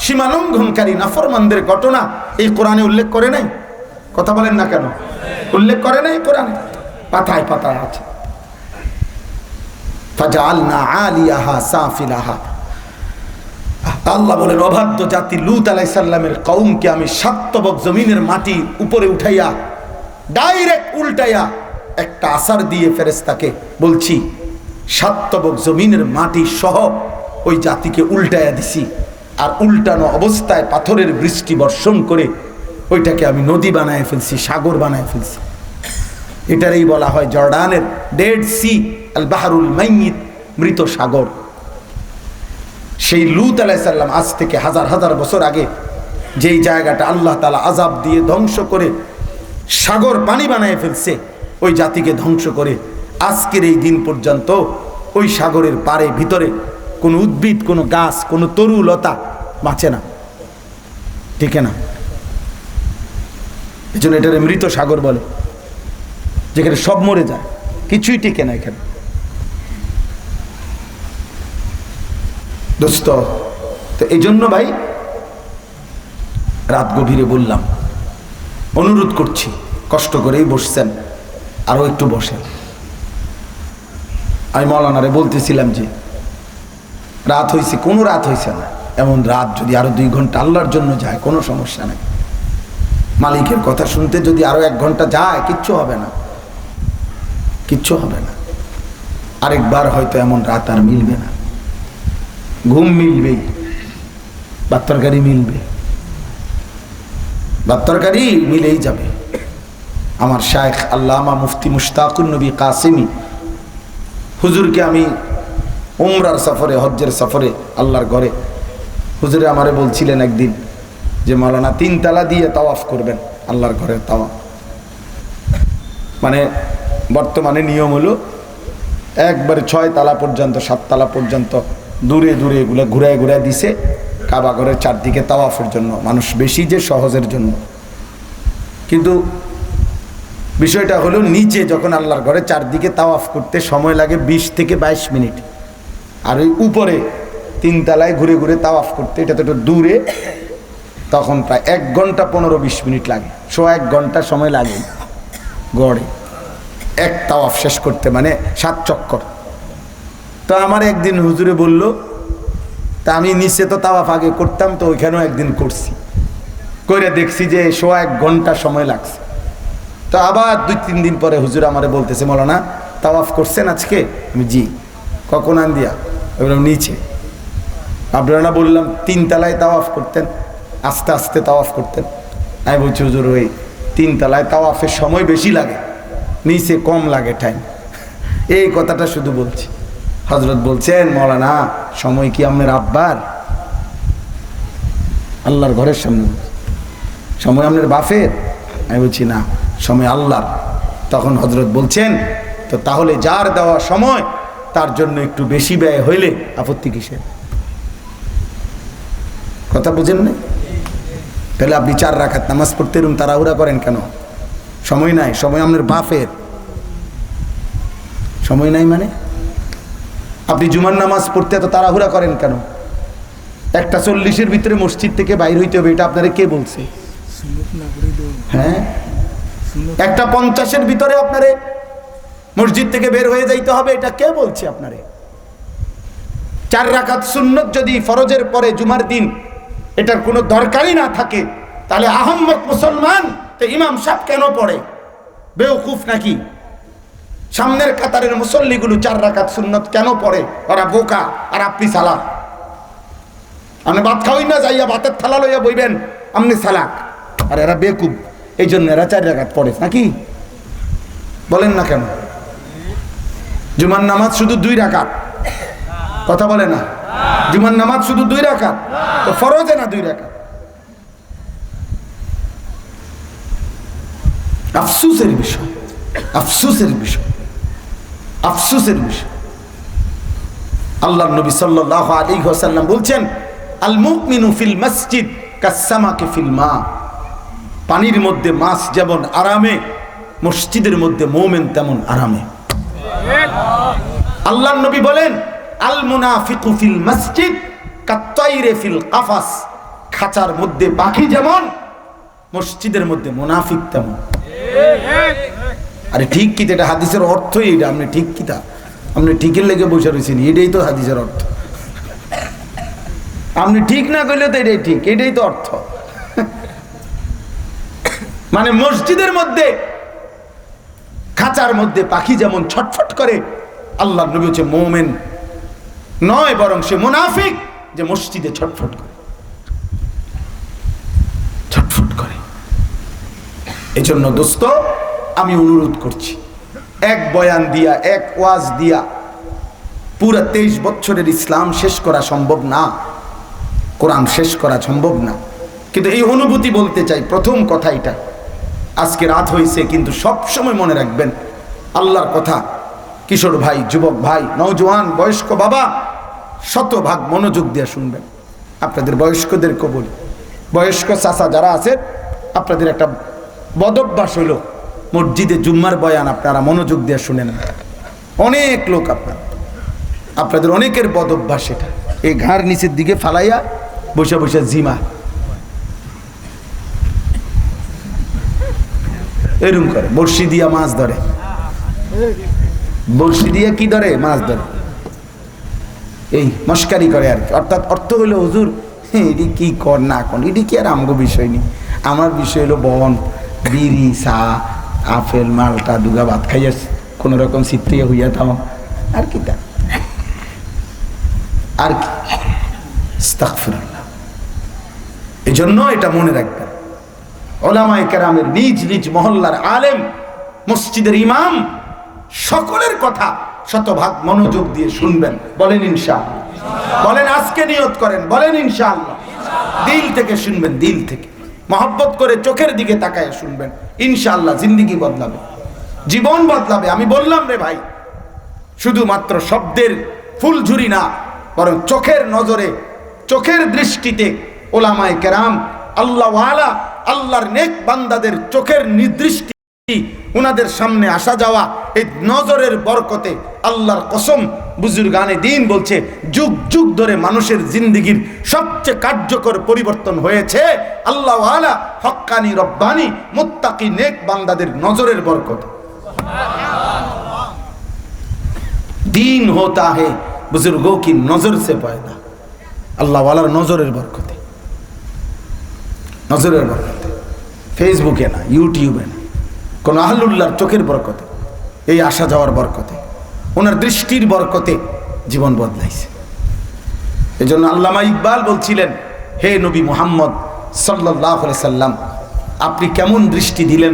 সীমালঙ্ঘনকারী নাফরমানদের ঘটনা এই কোরআনে উল্লেখ করে নাই? কথা বলেন না কেন? উল্লেখ করে নাই কোরআনে? পাতায় পাতায় আছে। ফাজআলনা আলিয়াহা সাফিলাহা, আল্লাহ বলেন অবাধ্য জাতি লূত আলাইহিস সালামের কওমকে আমি সাতবক জমিনের মাটি উপরে উঠাইয়া ডাইরেক্ট উল্টাইয়া একটা আসার দিয়ে ফেরেশতাকে বলছি সাতবক জমিনের মাটি সহ ওই জাতিকে উল্টাইয়া দিছি, আর উল্টানো অবস্থায় পাথরের বৃষ্টি বর্ষণ করে ওইটাকে আমি নদী বানায় ফেলছি, সাগর বানায় ফেলছি। এটারই বলা হয় জর্ডানের ডেড সি, আল বাহরুল মাইয়িত, মৃত সাগর। সেই লূত আলাইহিস সালাম আজ থেকে হাজার হাজার বছর আগে যেই জায়গাটা আল্লাহ তাআলা আযাব দিয়ে ধ্বংস করে সাগর পানি বানায় ফেলছে, ওই জাতিকে ধ্বংস করে আজকের এই দিন পর্যন্ত ওই সাগরের পারে ভিতরে কোনো উদ্ভিদ, কোনো গাছ, কোনো তরু লতা বাঁচে না, ঠিক না? এই জন্য এটারে মৃত সাগর বলে, যেখানে সব মরে যায়, কিছুই টিকে না এখানে। দোস্ত, তো এই জন্য ভাই রাত গভীরে বললাম, অনুরোধ করছি, কষ্ট করেই বসছেন, আরো একটু বসেন। আমি মৌলানারে বলতেছিলাম যে রাত হয়েছে, কোনো রাত হয়েছে না, এমন রাত যদি আরো 2 ঘন্টা আল্লাহর জন্য যায় কোনো সমস্যা নাই। মালিকের কথা শুনতে যদি আরো 1 ঘন্টা যায় কিচ্ছু হবে না, কিচ্ছু হবে না। আরেকবার হয়তো এমন রাত আর মিলবে না, ঘুম মিলবেই, ভাত তরকারি মিলবে, ভাত তরকারি মিলেই যাবে। আমার শায়েখ আল্লামা মুফতি মুশতাকুন নবী কাসিমি হুজুরকে আমি উমরার সফরে, হজ্জের সফরে আল্লাহর ঘরে, হুজুরে আমারে বলছিলেন একদিন যে মাওলানা 3 তালা দিয়ে তাওয়াফ করবেন আল্লাহর ঘরের তাওয়াফ। মানে বর্তমানে নিয়ম হলো একবারে 6 তালা পর্যন্ত, 7 তালা পর্যন্ত দূরে দূরে এগুলো ঘুরায় ঘুরায় দিছে কাবা ঘরের চারদিকে তাওয়াফের জন্য, মানুষ বেশি যে সহজের জন্য। কিন্তু বিষয়টা হলো নিচে যখন আল্লাহর ঘরে চারদিকে তাওয়াফ করতে সময় লাগে 20 থেকে 22 মিনিট, আর ওই উপরে 3 তালায় ঘুরে ঘুরে তাওয়াফ করতে, এটা তো একটু দূরে, তখন প্রায় 1 ঘন্টা 15-20 মিনিট লাগে, 1 ঘন্টা সময় লাগে গড়ে এক তাওয়াফ শেষ করতে, মানে 7 চক্কর। তো আমার একদিন হুজুরে বলল, তা আমি নিচে তো তাওয়াফ আগে করতাম, তো ওইখানেও একদিন করছি, করে দেখছি যে 1 ঘন্টা সময় লাগছে। তো আবার 2-3 দিন পরে হুজুর আমারে বলতেছে, মাওলানা তাওয়াফ করছেন আজকে? আমি জি। কখন আন দিয়া? বললাম নিচে। আপনারা বললাম 3 তালায় তাওয়াফ করতেন, আস্তে আস্তে তাওয়াফ করতেন। আমি বলছি হুজুর ওই 3 তালায় তাওয়াফের সময় বেশি লাগে, নিচে কম লাগে টাইম, এই কথাটা শুধু বলছি। হযরত বলছেন, মাওলানা সময় কি আপনার আব্বার? আল্লাহর ঘরের সামনে। সময় আপনার বাপের? আমি বলছি না, সময় আল্লাহর। তখন হযরত বলছেন, তো তাহলে যার দেওয়া সময় তার জন্য একটু বেশি ব্যয় হইলে আপত্তি কিসের? কথা বুঝেন না? তাহলে আপনি 4 রাকাত নামাজ পড়তে এরকম তাড়াহুড়া করেন কেন? সময় নাই, সময় আপনার বাপের। সময় নাই মানে আপনি জুমার নামাজ পড়তে এত তাড়াহুড়া করেন কেন? 1:40-এর ভিতরে মসজিদ থেকে বাইর হইতে হবে, এটা আপনারে কে বলছে? হ্যাঁ, 1:50-এর ভিতরে আপনারে মসজিদ থেকে বের হয়ে যাইতে হবে, এটা কে বলছে আপনারে? 4 রাকাত সুন্নত যদি ফরজের পরে জুমার দিন এটার কোনো দরকারই না থাকে, তাহলে আহম্মক মুসলমান তো ইমাম সাহেব কেন পড়ে? বেওকুফ নাকি? সামনের কাতারের মুসল্লিগুলো 4 রাকাত সুন্নত কেন পড়ে? ওরা বোকা, আর আপনি সালাক। আপনি ভাত খাওয়াই না, যাইয়া ভাতের থালা লইয়া বইবেন, আপনি সালাক, আর এরা বেকুব, এই জন্য এরা 4 রাকাত পড়ে নাকি? বলেন না কেন? জুমার নামাজ শুধু 2 রাকাত, কথা বলে না? জুমার নামাজ শুধু 2 রাকাত, তো ফরজে না 2 রাকাত। আফসোসের বিষয়, আফসোসের বিষয়, আফসোসের বিষয়। আল্লাহর নবী সাল্লাল্লাহু আলাইহি ওয়াসাল্লাম বলছেন, আল মুমিনু ফিল মসজিদ কাসসামাকি ফিল মা। পানির মধ্যে মাছ যেমন আরামে, মসজিদের মধ্যে মুমিন তেমন আরামে। আল্লাহর নবী বলেন, আল মুনাফিকু ফিল মসজিদ কাত্তাইরে ফিল কাফাস। খাঁচার মধ্যে পাখি যেমন, মসজিদের মধ্যে মুনাফিক তেমন। আরে ঠিক কি? এটা হাদিসের অর্থই এটা। আপনি ঠিক কি? তা আপনি ঠিকের লেগে বসে রয়েছেন, এটাই তো হাদিসের অর্থ। আপনি ঠিক না করলে তো এটাই ঠিক, এটাই তো অর্থ। মানে মসজিদের মধ্যে খাঁচার মধ্যে পাখি যেমন ছটফট করে, আল্লাহর নবী হচ্ছে মুমিন নয়, বরং সে মুনাফিক যে মসজিদে ছটফট করে, ছটফট করে। এজন্য দোস্ত, আমি অনুরোধ করছি, এক বয়ান দিয়া, এক ওয়াজ দিয়া পুরা 23 বছরের ইসলাম শেষ করা সম্ভব না, কোরআন শেষ করা সম্ভব না। কিন্তু এই অনুভূতি বলতে চাই। প্রথম কথা এটা, আজকে রাত হয়েছে, কিন্তু সব সময় মনে রাখবেন আল্লাহর কথা। কিশোর ভাই, যুবক ভাই, নওজোয়ান, বয়স্ক বাবা, শতভাগ মনোযোগ দিয়ে শুনবেন। আপনাদের বয়স্কদেরকে বলি, বয়স্ক চাচা যারা আছে, আপনাদের একটা বদভ্যাস হলো মসজিদে জুম্মার বয়ান আপনারা মনোযোগ দিয়ে শুনেন। অনেক লোক আপনাদের অনেকের বদভ্যাস এটা, এই ঘাড় নিচের দিকে ফালাইয়া বসে বসে জিমা এরকম করে, বড়শি দিয়া মাছ ধরে। বড়শি দিয়া কি ধরে? মাছ ধরে। এই মস্কারি করে আর কি। অর্থাৎ অর্থ হইলো, হুজুর এটি কি কর না কর, এটি কি আর আমগো বিষয় নেই, আমার বিষয় হলো বন, বিড়ি, চা, আপেল, মালটা, দুগা ভাত খাইয়া কোন রকম চিত্রিয়ে হইয়া থাম, আর কি তা, আর কি। আস্তাগফিরুল্লাহ। এই জন্য এটা মনে রাখবেন, ওলামায়ে কেরামের নিজ নিজ মহল্লার আলেম, মসজিদের ইমাম, সকলের কথা শতভাগ মনোযোগ দিয়ে শুনবেন। বলেন ইনশাআল্লাহ। বলেন আজকে নিয়ত করেন, বলেন ইনশাআল্লাহ। দিল থেকে শুনবেন, দিল থেকে মহব্বত করে চোখের দিকে তাকায় শুনবেন। ইনশাআল্লাহ জিন্দেগি বদলাবে, জীবন বদলাবে। আমি বললাম রে ভাই, শুধুমাত্র শব্দের ফুলঝুরি না, বরং চোখের নজরে, চোখের দৃষ্টিতে ওলামায়ে কেরাম, আল্লাহওয়ালা, আল্লাহর নেক বান্দাদের চোখের নিদৃষ্টি, উনাদের সামনে আসা যাওয়া, এই নজরের বরকতে আল্লাহর কসম, বুজুর্গানে দ্বীন বলছে, যুগ যুগ ধরে মানুষের জিন্দেগির সবচেয়ে কার্যকর পরিবর্তন হয়েছে আল্লাহওয়ালা, হক্কানি, রব্বানি, মুত্তাকি নেক বান্দাদের নজরের বরকতে। दीन होता है बुजुर्गों की नजर से पैदा, अल्लाह वाला नजरेर बरकते, नजरेर बरकते, फेसबुके ना, यूट्यूबे ना, कोनो आहलुल्लाहर चोखेर बरकते, এই আসা যাওয়ার বরকতে, ওনার দৃষ্টির বরকতে জীবন বদলাইছে। এজন্য আল্লামা ইকবাল বলছিলেন, হে নবী মুহাম্মদ সাল্লাল্লাহু আলাইহি সাল্লাম, আপনি কেমন দৃষ্টি দিলেন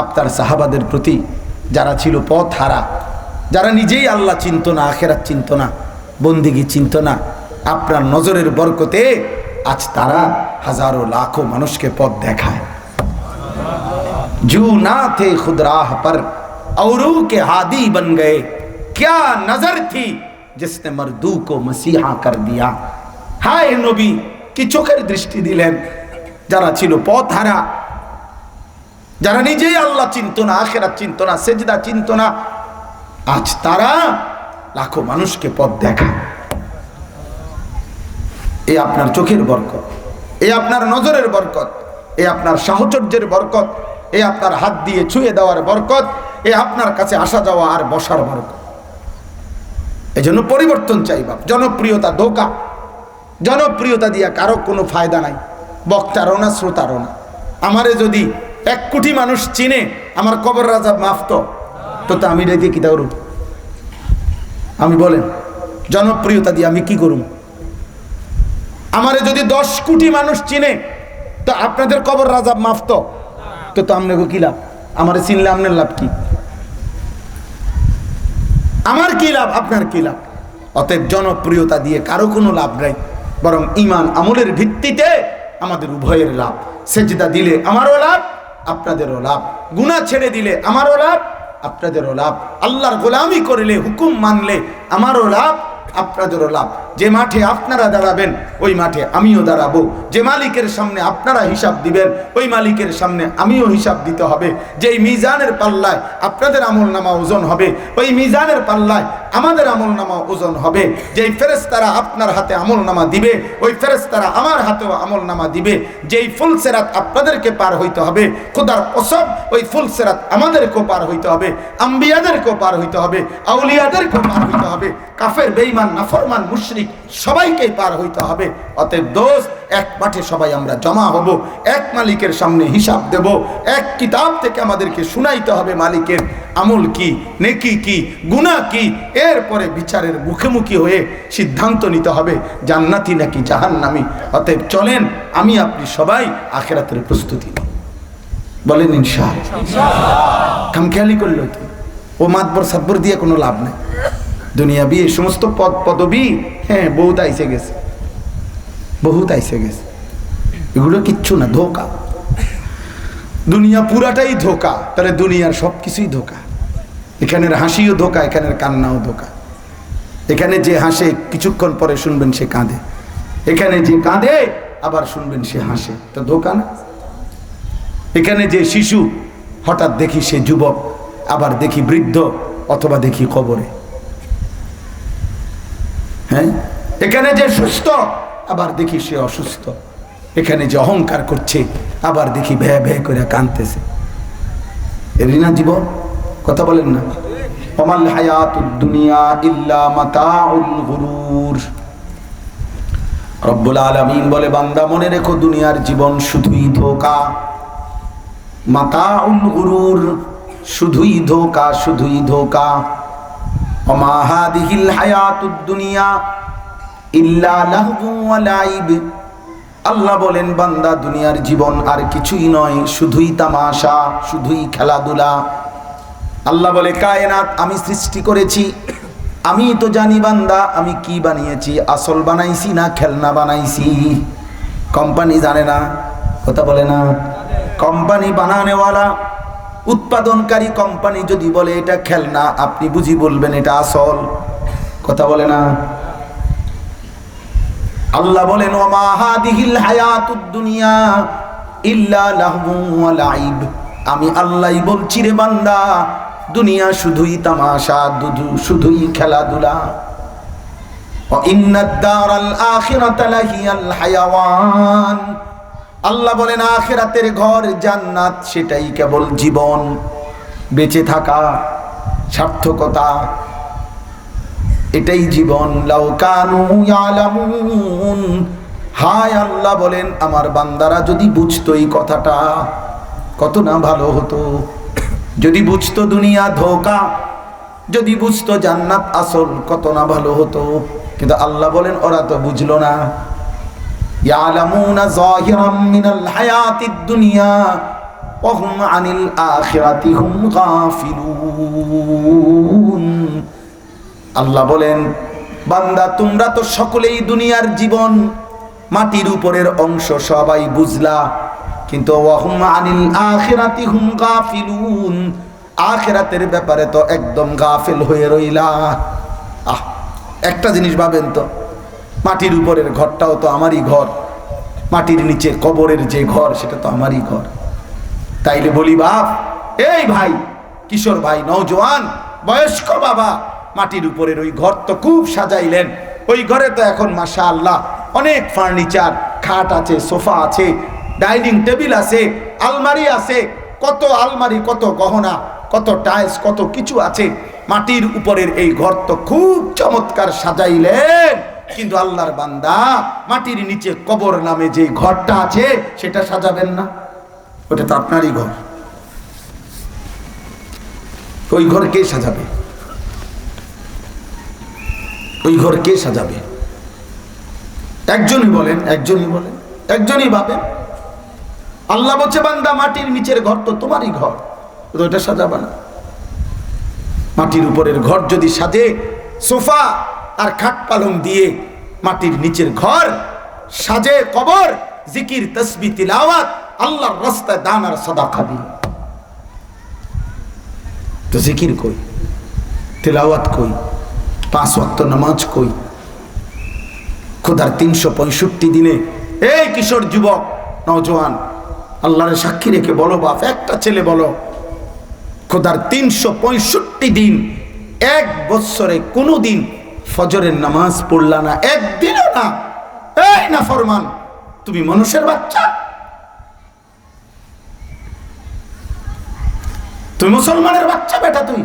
আপনার সাহাবাদের প্রতি, যারা ছিল পথ হারা, যারা নিজেই আল্লাহ চিনত না, আখিরাত চিনত না, বন্দেগী চিনত না। আপনার নজরের বরকতে আজ তারা হাজারো লাখো মানুষকে পথ দেখায়। জু না थे खुद राह पर औरों के हादी बन गए, क्या नजर थी जिसने मर्दू को मसीहा कर दिया। हाय नबी, কি চোখের দৃষ্টি দিলেন যারা ছিল পথ হারা, যারা নিজেই আল্লাহ চিনত না, আখিরাত চিনত না, সেজদা চিনত না, আজ তারা লাখো মানুষকে পথ দেখায়। এই আপনার চোখের বরকত, এই আপনার নজরের বরকত, এই আপনার সাহচর্যের বরকত, এই আপনার হাত দিয়ে ছুঁয়ে দেওয়ার বরকত, এই আপনার কাছে আসা যাওয়া আর বসার বরকত। এই জন্য পরিবর্তন চাই বাপ। জনপ্রিয়তা ধোঁকা, জনপ্রিয়তা দিয়া কারো কোনো ফায়দা নাই, বক্তারও না, শ্রোতারও না। আমারে যদি 1 কোটি মানুষ চিনে, আমার কবর আযাব মাফ তো আমি রেখে কি করব? আমি বলেন, জনপ্রিয়তা দিয়ে আমি কি করব? আমারে যদি 10 কোটি মানুষ চিনে, তো আপনাদের কবর আযাব মাফ তো আপনাকে কি লাভ? আমারে চিনলে আপনার লাভ কি? আমার কি লাভ, আপনার কি লাভ? অতএব জনপ্রিয়তা দিয়ে কারো কোনো লাভ নাই, বরং ঈমান আমলের ভিত্তিতে আমাদের উভয়ের লাভ। সেজদা দিলে আমারও লাভ, আপনাদেরও লাভ, গুনাহ ছেড়ে দিলে আমারও লাভ, আপনাদেরও লাভ, আল্লাহর গোলামি করলে, হুকুম মানলে আমারও লাভ, আপনাদেরও লাভ। যে মাঠে আপনারা দাঁড়াবেন ওই মাঠে আমিও দাঁড়াবো, যে মালিকের সামনে আপনারা হিসাব দিবেন ওই মালিকের সামনে আমিও হিসাব দিতে হবে। যেই মিজানের পাল্লায় আপনাদের আমলনামা ওজন হবে ওই মিজানের পাল্লায় আমাদের আমলনামা ওজন হবে। যেই ফেরেশতারা আপনার হাতে আমলনামা দিবে ওই ফেরেশতারা আমার হাতেও আমলনামা দিবে। যেই ফুলসিরাত আপনাদেরকে পার হইতে হবে, খোদার কসম ওই ফুলসিরাত আমাদেরকেও পার হইতে হবে, আম্বিয়াদেরকেও পার হইতে হবে, আউলিয়াদেরকেও পার হইতে হবে, কাফের বেঈমান নাফরমান মুশরিক সবাইকেই পার হইতে হবে। অতএব দোস্ত, এক মাঠে সবাই আমরা জমা হব, এক মালিকের সামনে হিসাব দেব, এক কিতাব থেকে আমাদেরকে শুনাইতে হবে মালিকের আমল কি, নেকি কি, গুনাহ কি। এরপরে বিচারের মুখোমুখি হয়ে সিদ্ধান্ত নিতে হবে জান্নাতি নাকি জাহান্নামী। অতএব চলেন আমি আপনি সবাই আখিরাতের প্রস্তুতি নিই, বলেন ইনশাআল্লাহ। খামখেয়ালি করলে তো ও মাতবর সাতবর দিয়ে কোনো লাভ নেই। দুনিয়া বিয়ে সমস্ত পদ পদবি, হ্যাঁ বহুত আইসে গেছে, বহুত আইসে গেছে, এগুলো কিচ্ছু না, ধোকা। দুনিয়া পুরাটাই ধোকা, তাহলে দুনিয়ার সব কিছুই ধোকা। এখানের হাসিও ধোকা, এখানের কান্নাও ধোকা। এখানে যে হাসে কিছুক্ষণ পরে শুনবেন সে কাঁদে, এখানে যে কাঁদে আবার শুনবেন সে হাসে, তো ধোকা না? এখানে যে শিশু হঠাৎ দেখি সে যুবক, আবার দেখি বৃদ্ধ, অথবা দেখি কবরে। হ্যাঁ, এখানে যে সুস্থ আবার দেখি সে অসুস্থ, এখানে যে অহংকার করছে আবার দেখি ভ্যা ভ্যা করে কাঁদতেছে। এরই না জীবন? কথা বলেন না? ওমাল হায়াতুদ দুনিয়া ইল্লা মাতাউল গুরুর। রব্বুল আলামিন বলে, বান্দা মনে রেখো দুনিয়ার জীবন শুধুই ধোঁকা। মাতাউল গুরুর, শুধুই ধোঁকা, শুধুই ধোঁকা। ওমা হাদিহিল হায়াতুদ দুনিয়া ইল্লা লাহবু ওয়া লাইব। আল্লাহ বলেন, বান্দা দুনিয়ার জীবন আর কিছুই নয়, শুধুই তামাশা, শুধুই খেলাধুলা। আল্লাহ বলে, কায়নাত আমি সৃষ্টি করেছি, আমি তো জানি বান্দা আমি কি বানিয়েছি, আসল বানাইছি না খেলনা বানাইছি। কোম্পানি জানে না, কথা বলে না? কোম্পানি বানানেওয়ালা, উৎপাদনকারী কোম্পানি যদি বলে এটা খেলনা, আপনি বুঝি বলবেন এটা আসল, কথা বলে না? আল্লাহ বলেন, ওমা হাদিহিল হায়াতুদ দুনিয়া ইল্লা লাহবু ওয়া লাইব। আমি আল্লাহই বলছি রে বান্দা, দুনিয়া শুধুই তামাশা, শুধুই খেলাধুলা। ওয়া ইন্নাদ দারাল আখিরাতা লাহিয়াল হায়াওয়ান। আল্লাহ বলেন, আখিরাতের ঘর জান্নাত, সেটাই কেবল জীবন, বেঁচে থাকা, সার্থকতা, এটাই জীবন। লাউ কানু ইয়ালামুন। হায় আল্লাহ বলেন, আমার বান্দারা যদি বুঝতো এই কথাটা কত না ভালো হতো। যদি বুঝতো দুনিয়া ধোঁকা, যদি বুঝতো জান্নাত আসল, কত না ভালো হতো। কিন্তু আল্লাহ বলেন ওরা তো বুঝলো না। ইয়ালামুনা যাহিরাম মিনাল হায়াতিদ দুনিয়া ওয়া হুম আনিল আখিরাতি হুম গাফিলুন। আল্লাহ বলেন, বান্দা তোমরা তো সকলেই দুনিয়ার জীবন, মাটির উপরের অংশ সবাই বুঝলা, কিন্তু ওয়া হুম আনিল আখিরাতি হুম গাফিলুন। আখিরাতের ব্যাপারে তো একদম গাফিল হয়ে রইলা। একটা জিনিস ভাবেন তো, মাটির উপরের ঘরটাও তো আমারই ঘর, মাটির নিচে কবরের যে ঘর সেটা তো আমারই ঘর। তাইলে বলি বাপ, এই ভাই, কিশোর ভাই, নওজোয়ান, বয়স্ক বাবা, মাটির উপরের ওই ঘর তো খুব সাজাইলেন। ওই ঘরে তো এখন মাশাআল্লাহ অনেক ফার্নিচার, খাট আছে, সোফা আছে, ডাইনিং টেবিল আছে, আলমারি আছে, কত আলমারি, কত গহনা, কত টাইলস, কত কিছু আছে। মাটির উপরের এই ঘর তো খুব চমৎকার সাজাইলেন, কিন্তু আল্লাহর বান্দা মাটির নিচে কবর নামে যে ঘরটা আছে সেটা সাজাবেন না? ওটা তো আপনারই ঘর। ওই ঘর কে সাজাবে? ওই ঘর কে সাজাবে? একজনই বলেন, একজনই বলেন, একজনই ভাবেন। আল্লাহ বলছে, বান্দা মাটির নিচের ঘর তো তোমারই ঘর, ওটা সাজাবে না। মাটির উপরের ঘর যদি সাজে সোফা আর খাট পালং দিয়ে, মাটির নিচের ঘর সাজে কবর, জিকির, তাসবিহ, তিলাওয়াত, আল্লাহর রাস্তায় দান আর সাদাকা দিই। তো জিকির কই, তিলাওয়াত কই, 5 ওয়াক্ত নামাজ কই? খোদার 365 দিনে এই কিশোর যুবক নওজোয়ান আল্লাহর সাক্ষী রেখে বলো বাপ, একটা ছেলে বলো, খোদার 365 দিন এক বছরে কোনো দিন ফজরের নামাজ পড়লা না? একদিনও না। এই না ফরমান, তুমি মানুষের বাচ্চা? তুই মুসলমানের বাচ্চা বেটা, তুই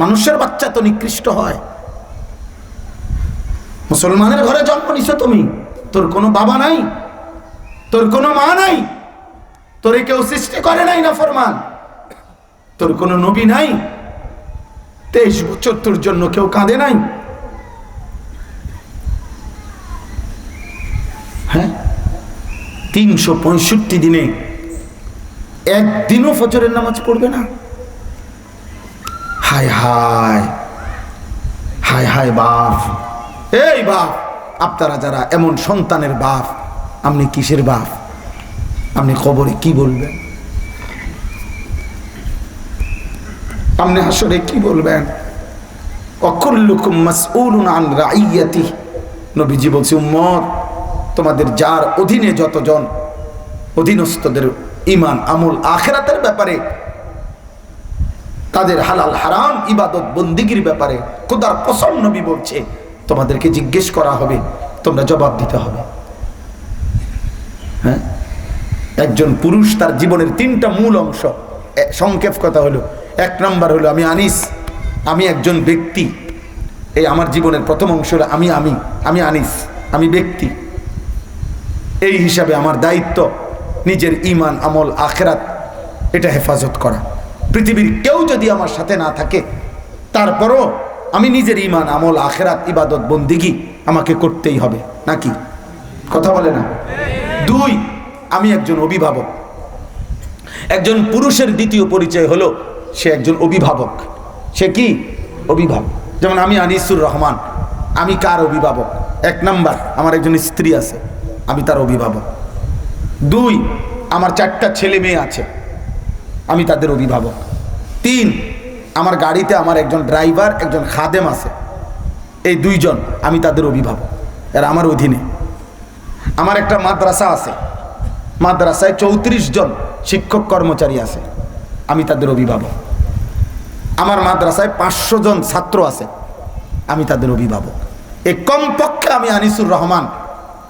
মানুষের বাচ্চা তো নিকৃষ্ট হয়। মুসলমানের ঘরে জন্ম নিছো তুমি, তোর কোনো বাবা নাই, তোর কোনো মা নাই, তোরে কেউ সৃষ্টি করে নাই না ফরমান, তোর কোনো নবী নাই, 23 বছর তোর জন্য কেউ কাঁদে নাই। হ্যাঁ, 365 দিনে একদিনও ফজরের নামাজ পড়বে না? হায় হায় হায় হায় বাপ, এই বাপ, আপনারা যারা এমন সন্তানের বাপ, আপনি কিসের বাপ? আপনি কবরে কি বলবেন? আপনি হাসরে কি বলবেন? অকুল্লুকুম মাসউলুন আন রাইয়াতিহি। নবীজি বলছে, উম্মত, তোমাদের যার অধীনে যতজন অধীনস্থদের ঈমান আমল আখিরাতের ব্যাপারে, তাদের হালাল হারাম ইবাদত বন্দিগির ব্যাপারে খোদার কসম নবী বলছে তোমাদেরকে জিজ্ঞেস করা হবে, তোমরা জবাব দিতে হবে। হ্যাঁ, একজন পুরুষ তার জীবনের 3টা মূল অংশ, সংক্ষেপ কথা হলো, 1 নম্বর হলো আমি আনিস, আমি একজন ব্যক্তি। এই আমার জীবনের প্রথম অংশ হলো আমি আনিস, আমি ব্যক্তি। এই হিসাবে আমার দায়িত্ব নিজের ঈমান আমল আখিরাত এটা হেফাজত করা। পৃথিবীর কেউ যদি আমার সাথে না থাকে, তারপরও আমি নিজের ঈমান আমল আখিরাত ইবাদত বন্দিগি আমাকে করতেই হবে, নাকি? কথা বলে না? 2, আমি একজন অভিভাবক। একজন পুরুষের দ্বিতীয় পরিচয় হলো সে একজন অভিভাবক। সে কি? অভিভাবক। যেমন আমি আনিসুর রহমান, আমি কার অভিভাবক? 1 নম্বর, আমার একজন স্ত্রী আছে, আমি তার অভিভাবক। 2, আমার 4টা ছেলে মেয়ে আছে, আমি তাদের অভিভাবক। 3, আমার গাড়িতে আমার একজন ড্রাইভার, একজন খাদেম আছে, এই 2 জন, আমি তাদের অভিভাবক, এরা আমার অধীনে। আমার একটা মাদ্রাসা আছে, মাদ্রাসায় 34 জন শিক্ষক কর্মচারী আছে, আমি তাদের অভিভাবক। আমার মাদ্রাসায় 500 জন ছাত্র আছে, আমি তাদের অভিভাবক। এই কমপক্ষে আমি আনিসুর রহমান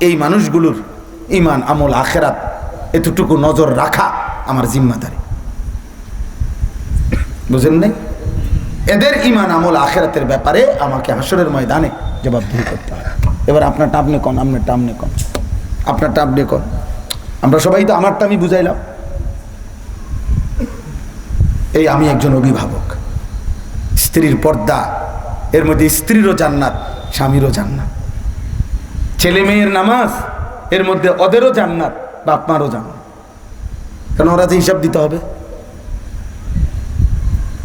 এই মানুষগুলোর ঈমান আমল আখিরাত এতটুকু নজর রাখা আমার জিম্মাদারি। বুঝেন নাই? এদের ঈমান আমল আখিরাতের ব্যাপারে আমাকে হাসরের ময়দানে জবাবদিহি করতে হবে। এবার আপনারটা আপনি কোন, আপনারটা আপনি কোন, আপনারটা আপনি কোন। আমরা সবাই তো আমারটা আমি বুঝাইলাম। এই আমি একজন অভিভাবক। স্ত্রীর পর্দা, এর মধ্যে স্ত্রীরও জান্নাত, স্বামীরও জান্নাত। ছেলে মেয়ের নামাজ, এর মধ্যে ওদেরও জান্নাত, বাপ মারও জান্নাত। কারণ ওরা যে হিসাব দিতে হবে।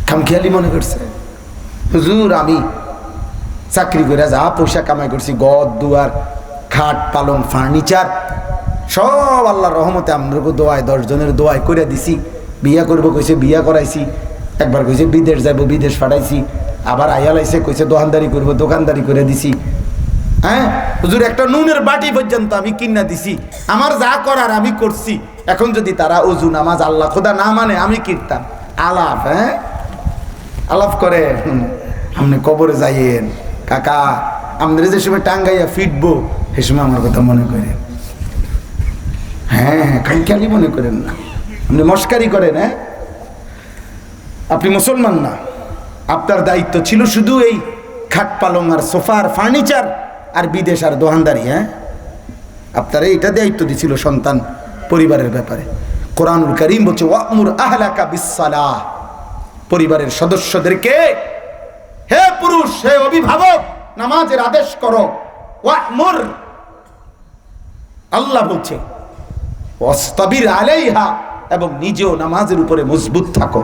খামখেয়ালি মনে করছে হুজুর আমি চাকরি করে যা পয়সা কামাই করছি, গদ দুয়ার খাট পালং ফার্নিচার সব আল্লাহর রহমতে আমরাকে দোয়ায় 10 জনের দোয়ায় করে দিছি। বিয়া করবো কইছে, বিয়া করাইছি। একবার কইছে বিদেশ যাবো, বিদেশ পাঠাইছি। আবার আইয়ালাইছে কইছে দোকানদারি করবো, দোকানদারি করে দিছি। হ্যাঁ হুজুর, একটা নুনের বাটি পর্যন্ত আমি কিনা দিছি। আমার যা করার আমি করছি। এখন যদি তারা ওযু নামাজ আল্লাহ খোদা না মানে, আমি কীর্তাম আলাপ। হ্যাঁ, আলাপ করে আপনি কবরে যাইয়েন কাকা, আমাদের যে সময় টাঙ্গাইয়া ফিটবো সে সময় আমার কথা মনে করেন। হ্যাঁ, খালি মনে করেন না, আপনি মস্কারি করেন। হ্যাঁ, আপনি মুসলমান না। আপনার দায়িত্ব ছিল শুধু এই খাট পালং আর সোফার ফার্নিচার আর বিদেশ আর দোকানদারি। হ্যাঁ, আপনার এইটা দায়িত্ব দিছিল সন্তান পরিবারের ব্যাপারে। কোরআনুল কারীম বলছে ওয়া'মুর আহলাকা বিস-সালাহ, পরিবারের সদস্যদেরকে, হে পুরুষ, হে অভিভাবক, নামাজের আদেশ করো। ওয়া'মুর, আল্লাহ বলছে ওয়াসতাবির আলাইহা, এবং নিজেও নামাজের উপরে মজবুত থাকো।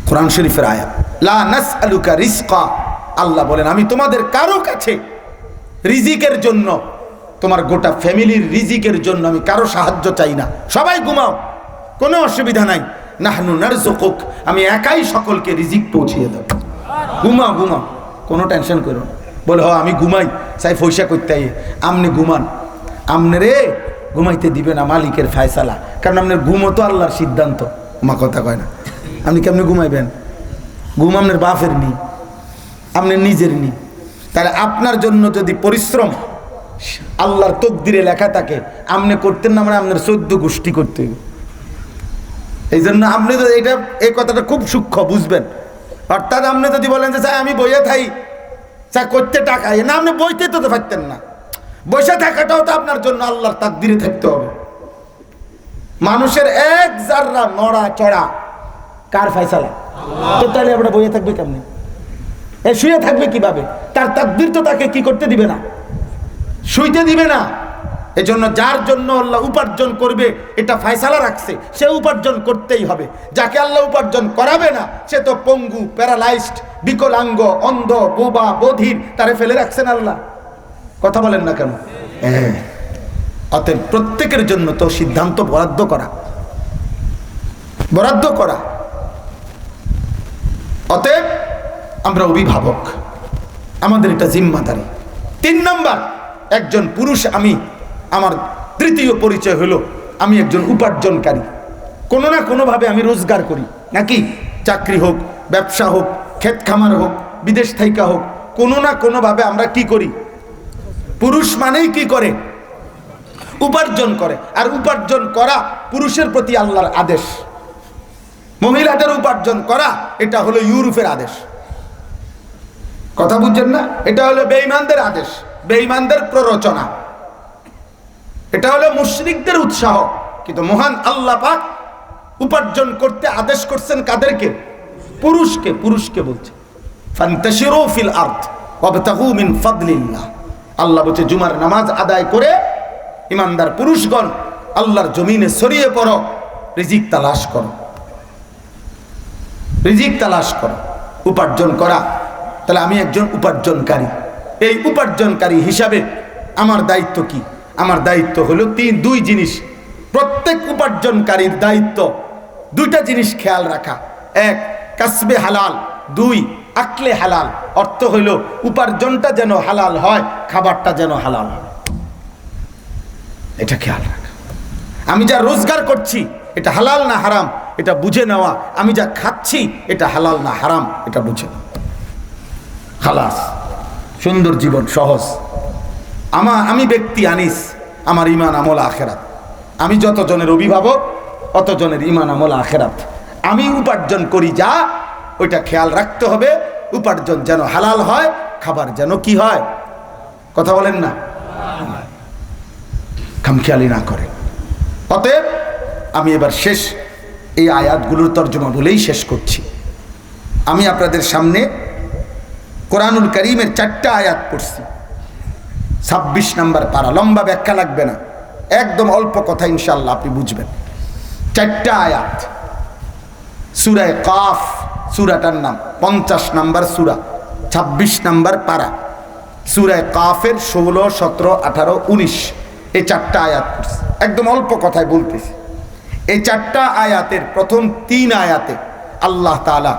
কোরআন শরীফের আয়াত। লা নাসআলুকা রিজকা, আল্লাহ বলেন আমি তোমাদের কারো কাছে রিজিকের জন্য তোমার গোটা ফ্যামিলির রিজিকের জন্য আমি কারো সাহায্য চাই না, সবাই ঘুমাও, কোনো অসুবিধা নাই। নাহনু নারযুকুক, আমি একাই সকলকে রিজিক পৌঁছিয়ে দেব, ঘুমাও ঘুমাও, কোনো টেনশন করো না। বলে হ আমি ঘুমাই চাই পয়সা করতে, আমনি ঘুমান, আমনে রে ঘুমাইতে দিবে না, মালিকের ফায়সালা, কারণ আপনার ঘুমও তো আল্লাহর সিদ্ধান্ত। মা কথা কয় না, আপনি কেমনি ঘুমাইবেন? ঘুম আপনার বাপের নি, আপনার নিজের নি। তাহলে আপনার জন্য যদি পরিশ্রম আল্লাহর তকদিরে লেখা থাকে, আপনি করতেন না, মানে আপনার 14 গোষ্ঠী করতে হবে। এই জন্য আপনি তো এটা, এই কথাটা খুব সূক্ষ্ম বুঝবেন। অর্থাৎ আপনি যদি বলেন যে চাই আমি বইয়ে থাই, চাই করতে টাকা না, আপনি বইতে তো পারতেন না। বসে থাকাটাও তো আপনার জন্য আল্লাহর তাকদিরে থাকতে হবে। মানুষের এক জাররা নড়া চড়া কার ফয়সালা? তো তাহলে আমরা বইয়ে থাকবে কেমনি? এ শুয়ে থাকবে কিভাবে? তার তাকদির তো তাকে কি করতে দিবে না, শুইতে দিবে না। এজন্য যার জন্য আল্লাহ উপার্জন করবে এটা ফয়সালা রাখছে, সে উপার্জন করতেই হবে। যাকে আল্লাহ উপার্জন করাবে না সে তো পঙ্গু, প্যারালাইজড, বিকলাঙ্গ, অন্ধ, বোবা, বধির, তারে ফেলে রাখছেন আল্লাহ। কথা বলেন না কেন? অতএব প্রত্যেকের জন্য তো সিদ্ধান্ত বরাদ্দ করা। অতএব আমরা অভিভাবক, আমাদের এটা জিম্মাদারি। 3 নম্বর, একজন পুরুষ আমি, আমার তৃতীয় পরিচয় হলো আমি একজন উপার্জনকারী। কোনো না কোনোভাবে আমি রোজগার করি, নাকি চাকরি হোক, ব্যবসা হোক, ক্ষেত খামার হোক, বিদেশ থাইকা হোক, কোনো না কোনোভাবে আমরা কি করি? পুরুষ মানেই কি করে? উপার্জন করে। আর উপার্জন করা পুরুষের প্রতি আল্লাহর আদেশ। মহিলাদের উপার্জন করা এটা হলো ইউরোপের আদেশ। কথা বুঝছেন না? এটা হলো বেঈমানদের আদেশ, বেঈমানদের প্ররোচনা, এটা হলো মুশরিকদের উৎসাহ। কিন্তু মহান আল্লাহ পাক উপার্জন করতে আদেশ করছেন কাদেরকে? পুরুষকে বলছে ফান্তাশিরু ফিল আরদ ওয়াবতাগু মিন ফাদলিল্লাহ। আল্লাহ বলছে জুমার নামাজ আদায় করে ইমানদার পুরুষগণ আল্লাহর জমিনে ছড়িয়ে পড়ো, রিজিক তালাশ করো, উপার্জন করা। তাহলে আমি একজন উপার্জনকারী। এই উপার্জনকারী হিসাবে আমার দায়িত্ব কি? আমার দায়িত্ব হলো 2 জিনিস। প্রত্যেক উপার্জনকারীর দায়িত্ব 2টা জিনিস খেয়াল রাখা। 1 কাসবে হালাল, 2 আকলে হালাল। অর্থ হইল উপার্জনটা যেন হালাল হয়, খাবারটা যেন হালাল হয়, এটা খেয়াল রাখা। আমি যা রোজগার করছি এটা হালাল না হারাম এটা বুঝে নেওয়া। আমি যা খাচ্ছি এটা হালাল না হারাম এটা বুঝে নেওয়া। খালাস, সুন্দর জীবন, সহজ। আমি ব্যক্তি আনিস, আমার ইমান আমল আখেরাত। আমি যতজনের অভিভাবক অতজনের ইমান আমল আখেরাত। আমি উপার্জন করি যা, ওইটা খেয়াল রাখতে হবে উপার্জন যেন হালাল হয়, খাবার যেন কি হয়, কথা বলেন না, খামখেয়ালি না করে। অতএব আমি এবার শেষ এই আয়াতগুলোর তর্জমা বলেই শেষ করছি। আমি আপনাদের সামনে কোরআনুল কারীমের 4টা আয়াত পড়ছি। 26 নম্বর পারা, লম্বা ব্যাখ্যা লাগবে না, একদম অল্প কথা, ইনশাআল্লাহ আপনি বুঝবেন। 4টা আয়াত, সূরা কাফ, সূরাটার নাম 50 নম্বর সূরা, 26 নম্বর পারা, সূরা কাফের 16, 17, 18, 19 এই 4টা আয়াত পড়ছি। একদম অল্প কথায় বলতেছি। এই 4টা আয়াতের প্রথম 3 আয়াতে আল্লাহ তাআলা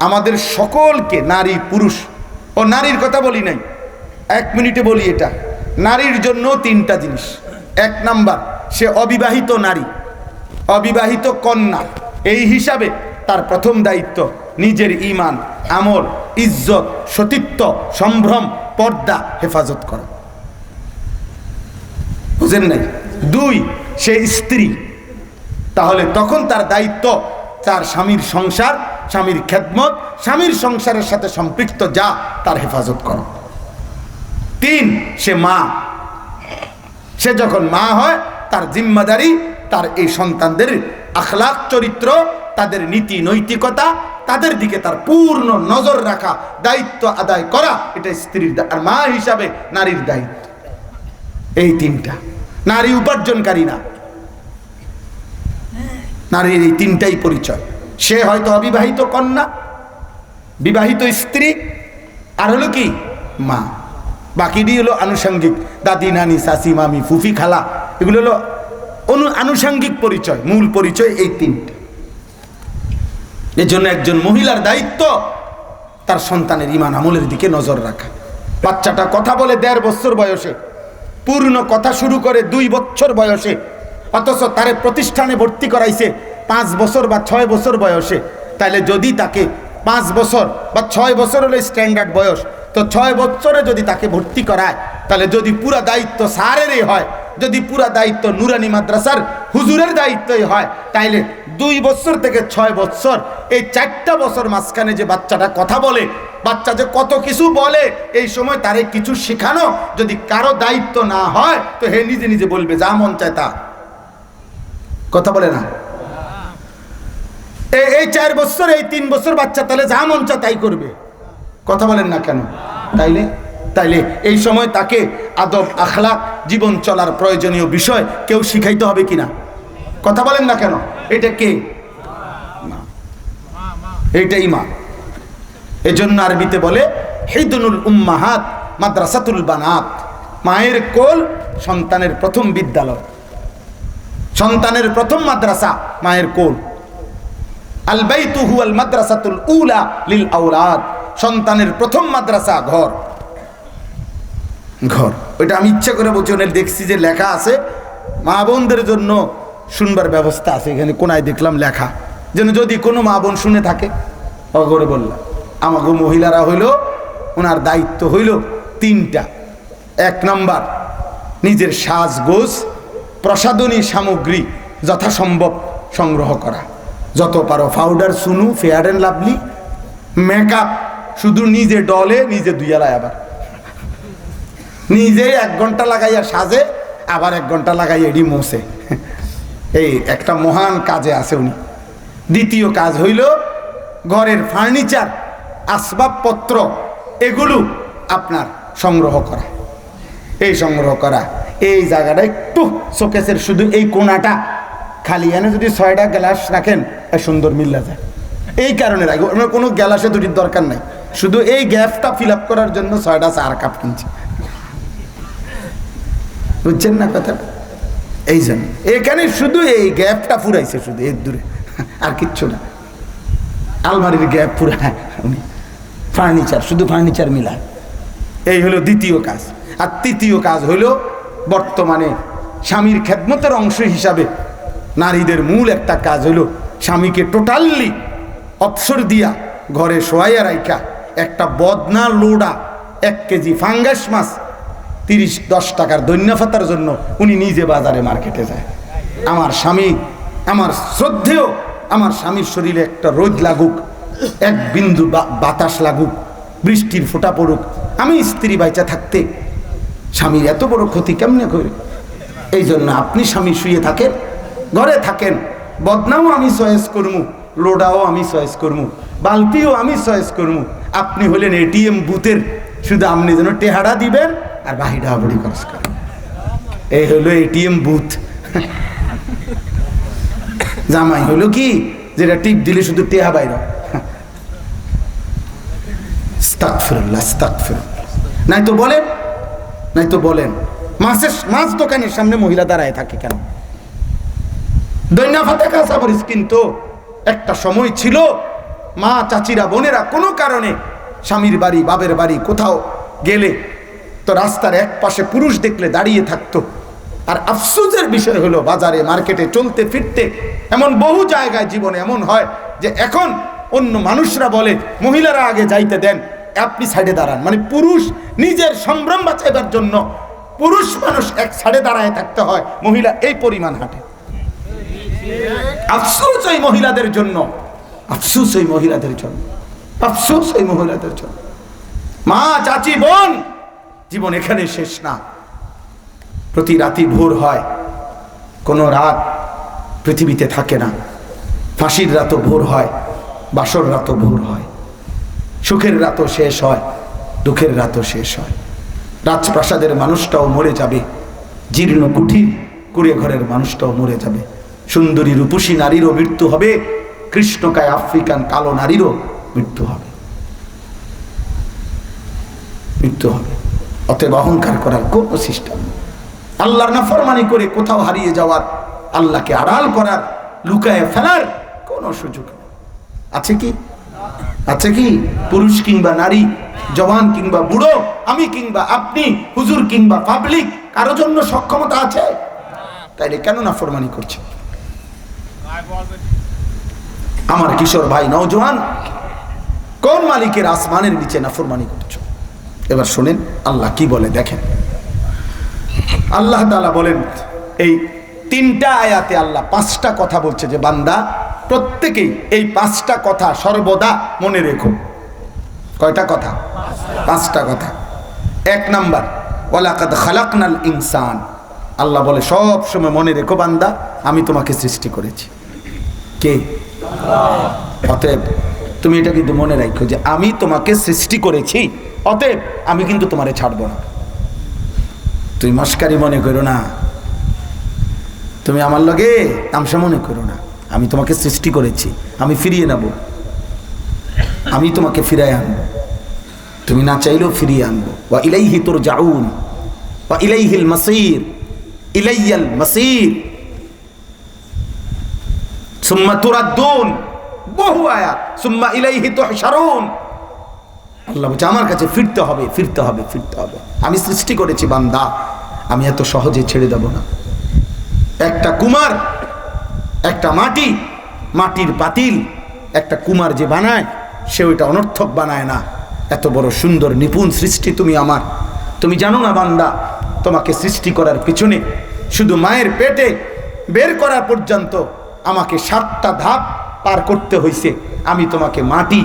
আমাদের সকলকে, নারী পুরুষ, ও নারীর কথা বলি নাই, 1 মিনিটে বলি, এটা নারীর জন্য 3টা জিনিস। 1 নাম্বার, সে অবিবাহিত নারী, অবিবাহিত কন্যা, এই হিসাবে তার প্রথম দায়িত্ব নিজের ঈমান, আমল, ইজ্জত, সতীত্ব, সম্ভ্রম, পর্দা হেফাজত করা। বুঝেন নাই? 2, সে স্ত্রী, তাহলে তখন তার দায়িত্ব তার স্বামীর সংসার, স্বামীর খেদমত, স্বামীর সংসারের সাথে সম্পৃক্ত যা তার হেফাজত করো। 3, সে মা, সে যখন মা হয় তার জিম্মাদারি তার এই সন্তানদের আখলাক, চরিত্র, তাদের নীতি নৈতিকতা, তাদের দিকে তার পূর্ণ নজর রাখা, দায়িত্ব আদায় করা, এটা স্ত্রীর আর মা হিসাবে নারীর দায়িত্ব। এই 3টা। নারী উপার্জনকারী না, নারীর এই 3টাই পরিচয়। সে হয়তো অবিবাহিত কন্যা, বিবাহিত স্ত্রী, আর হলো কি মা। বাকিটি হলো আনুষঙ্গিক, দাদি, নানি, চাচি, মামি, ফুফি, খালা, এগুলো হলো আনুষঙ্গিক পরিচয়। মূল পরিচয় এই তিনটে। এর জন্য একজন মহিলার দায়িত্ব তার সন্তানের ঈমান আমলের দিকে নজর রাখা। বাচ্চাটা কথা বলে 1.5 বছর বয়সে, পূর্ণ কথা শুরু করে 2 বছর বয়সে, অথচ তারে প্রতিষ্ঠানে ভর্তি করাইছে 5 বছর বা 6 বছর বয়সে। তাইলে যদি তাকে 5 বছর বা 6 বছর হলে স্ট্যান্ডার্ড বয়স, তো 6 বছরে যদি তাকে ভর্তি করায়, তাহলে যদি পুরা দায়িত্ব স্যারেরই হয়, যদি পুরা দায়িত্ব নুরানি মাদ্রাসার হুজুরের দায়িত্বই হয়, তাইলে 2 বছর থেকে 6 বছর, এই 4টা বছর মাঝখানে যে বাচ্চাটা কথা বলে, বাচ্চা যে কত কিছু বলে, এই সময় তারে কিছু শেখানো যদি কারো দায়িত্ব না হয়, তো হে নিজে নিজে বলবে যা মন চায় তা। কথা বলে না? এই 4 বছর, এই 3 বছর বাচ্চা তাহলে যা মন চায় তাই করবে। কথা বলেন না কেন? তাইলে এই সময় তাকে আদব, আখলাক, জীবন চলার প্রয়োজনীয় বিষয় কেউ শিখাইতে হবে কিনা? কথা বলেন না কেন? এটা কে? এইটাই মা। এজন্য আরবিতে বলে হিদনুল উম্মাহাত মাদ্রাসাতুল বানাত। মায়ের কোল সন্তানের প্রথম বিদ্যালয়, সন্তানের প্রথম মাদ্রাসা মায়ের কোল। আল বাইতু হুয়াল মাদ্রাসাতুল উলা লিল আওলাদ। সন্তানের প্রথম মাদ্রাসা ঘর। ঘর ওইটা আমি ইচ্ছা করে বলছি, ওখানে দেখছি যে লেখা আছে মা বোনদের জন্য শুনবার ব্যবস্থা আছে। এখানে কোনায় দেখলাম লেখা, যেন যদি কোনো মা বোন শুনে থাকে। অগরে বললাম আমাকে মহিলারা হইল, ওনার দায়িত্ব হইল 3টা। 1 নম্বর, নিজের সাজগোজ, প্রসাধনী সামগ্রী যথাসম্ভব সংগ্রহ করা। যত পারো পাউডার, সুনু, ফেয়ার অ্যান্ড লাভলি, মেকআপ শুধু নিজে ডলে, নিজে দুইয়ালায়, আবার নিজে 1 ঘন্টা লাগাইয়া সাজে, আবার 1 ঘন্টা লাগাইয়া এডি মোছে। এই একটা মহান কাজে আছে উনি। দ্বিতীয় কাজ হইল ঘরের ফার্নিচার, আসবাবপত্র, এগুলো আপনার সংগ্রহ করা। এই সংগ্রহ করা, এই জায়গাটা একটু শোকেসের শুধু এই কোণাটা খালি, এনে যদি 6টা গ্লাস রাখেন সুন্দর মিল্লা যায়। এই কারণে রাখি, কোনো গ্লাসে দুটির দরকার নাই, শুধু এই গ্যাপটা ফিল আপ করার জন্য 6টা 4 কাপ কিনছি। বুঝছেন না কথাটা? এই জন্য এখানে শুধু এই গ্যাপটা ফুরাইছে, শুধু এর দূরে, আর কিচ্ছু না। আলমারির গ্যাপ পুরা উনি ফার্নিচার, শুধু ফার্নিচার মিলায়। এই হলো দ্বিতীয় কাজ। আর তৃতীয় কাজ হলো বর্তমানে স্বামীর খেদমতের অংশ হিসাবে নারীদের মূল একটা কাজ হলো স্বামীকে টোটালি অবসর দিয়া ঘরে শোয়াইয়া রাইখা একটা বদনা লোডা 1 কেজি ফাঙ্গাস মাছ 10 টাকার দৈন্য ফাতার জন্য উনি নিজে বাজারে মার্কেটে যায়। আমার স্বামী, আমার শ্রদ্ধেয়, আমার স্বামীর শরীরে একটা রোদ লাগুক, 1 বিন্দু বাতাস লাগুক, বৃষ্টির ফোঁটা পড়ুক, আমি স্ত্রী বাইচা থাকতে স্বামীর এত বড় ক্ষতি কেমনে করে? এই জন্য আপনি স্বামী শুয়ে থাকেন, ঘরে থাকেন, বদনাও আমি চয়েস করমু, লোডাও আমি চয়েস করমু, বালতিও আমি চয়েস করমু। আপনি হলেন এটিএম বুথের, শুধু আপনি যেন টেহারা দিবেন আর বাহিরা বড়ি খরচ করেন। এই হলো এটিএম বুথ। জামাই হলো কি, যেটা টিপ দিলে শুধু টেহা বাইর। আস্তাগফিরুল্লাহ, আস্তাগফিরুল্লাহ। নাই তো বলেন মাছ দোকানের সামনে মহিলা দাঁড়ায় থাকে কেন? দৈনা ফাতে কাঁচামরিচ। কিন্তু একটা সময় ছিল মা, চাচিরা, বোনেরা কোনো কারণে স্বামীর বাড়ি, বাবের বাড়ি কোথাও গেলে তো রাস্তার এক পাশে পুরুষ দেখলে দাঁড়িয়ে থাকতো। আর আফসোসের বিষয় হলো বাজারে, মার্কেটে চলতে ফিরতে এমন বহু জায়গায় জীবনে এমন হয় যে এখন অন্য মানুষরা বলে মহিলারা আগে যাইতে দেন, আপনি সাইডে দাঁড়ান। মানে পুরুষ নিজের সম্ভ্রম বাঁচাইবার জন্য পুরুষ মানুষ এক সাইডে দাঁড়ায় থাকতে হয়, মহিলা এই পরিমাণ হাঁটে। আফসোস ওই মহিলাদের জন্য, আফসোস ওই মহিলাদের জন্য, আফসোস ওই মহিলাদের জন্য। মা, চাচি, বোন, জীবন এখানে শেষ না। প্রতি রাতি ভোর হয়, কোনো রাত পৃথিবীতে থাকে না। ফাঁসির রাতও ভোর হয়, বাসর রাতও ভোর হয়, সুখের রাতও শেষ হয়, দুঃখের রাতও শেষ হয়। রাজপ্রাসাদের মানুষটাও মরে যাবে, জীর্ণ কুঠির কুড়ে ঘরের মানুষটাও মরে যাবে। সুন্দরী রূপসী নারীরও মৃত্যু হবে, কৃষ্ণকায় আফ্রিকান কালো নারীরও মৃত্যু হবে, মৃত্যু হবে। অতএব অহংকার করার কোনো সিস্টেম, আল্লাহর নাফরমানি করে কোথাও হারিয়ে যাওয়ার, আল্লাহকে আড়াল করার, লুকায়ে ফেলার কোনো সুযোগ নেই। আছে কি? আছে কি? পুরুষ কিংবা নারী, জওয়ান কিংবা বুড়ো, আমি কিংবা আপনি, হুজুর কিংবা পাবলিক, কারো জন্য সক্ষমতা আছে? তাইলে কেন নাফরমানি করছে? আমার কিশোর ভাই, নওজোয়ান, কোন মালিকের আসমানের নিচে নাফরমানি করছো? এবার শুনেন আল্লাহ কি বলে, দেখেন। আল্লাহ তাআলা বলেন, এই 3টা আয়াতে আল্লাহ 5টা কথা বলছে যে বান্দা প্রত্যেকেই এই 5টা কথা সর্বদা মনে রেখো। কয়টা কথা? 5টা কথা। 1 নাম্বার, ওয়ালাকাদ খালাকনাল ইনসান। আল্লাহ বলে সব সময় মনে রেখো বান্দা, আমি তোমাকে সৃষ্টি করেছি। কে? অতএব তুমি এটা কিন্তু মনে রাখো যে আমি তোমাকে সৃষ্টি করেছি, অতএব আমি কিন্তু তোমারে ছাড়বো না। তুই মস্কারি মনে করো না, তুমি আমার লগে তামসা মনে করো না। আমি তোমাকে সৃষ্টি করেছি, আমি ফিরিয়ে নেব, আমি তোমাকে ফিরাই আনবো, তুমি না চাইলেও ফিরিয়ে আনবো। ওয়া ইলাইহি তুরজাউন ওয়া ইলাইহিল মাসির, ইলাইয়াল মাসির সুম্মা তুরাদ্দুন, বহু আয়াত, সুম্মা ইলাইহি তুহশারুন। আল্লাহ বলছে আমার কাছে ফিরতে হবে, ফিরতে হবে, ফিরতে হবে। আমি সৃষ্টি করেছি বান্দা, আমি এত সহজে ছেড়ে দেব না। একটা কুমার, একটা মাটির পাতিল একটা কুমার যে বানায়, সে ওইটা অনর্থক বানায় না। এত বড় সুন্দর নিপুণ সৃষ্টি তুমি আমার। তুমি জানো না বান্দা, তোমাকে সৃষ্টি করার পিছনে শুধু মায়ের পেটে বের করা পর্যন্ত আমাকে 7টা ধাপ পার করতে হয়েছে। আমি তোমাকে মাটি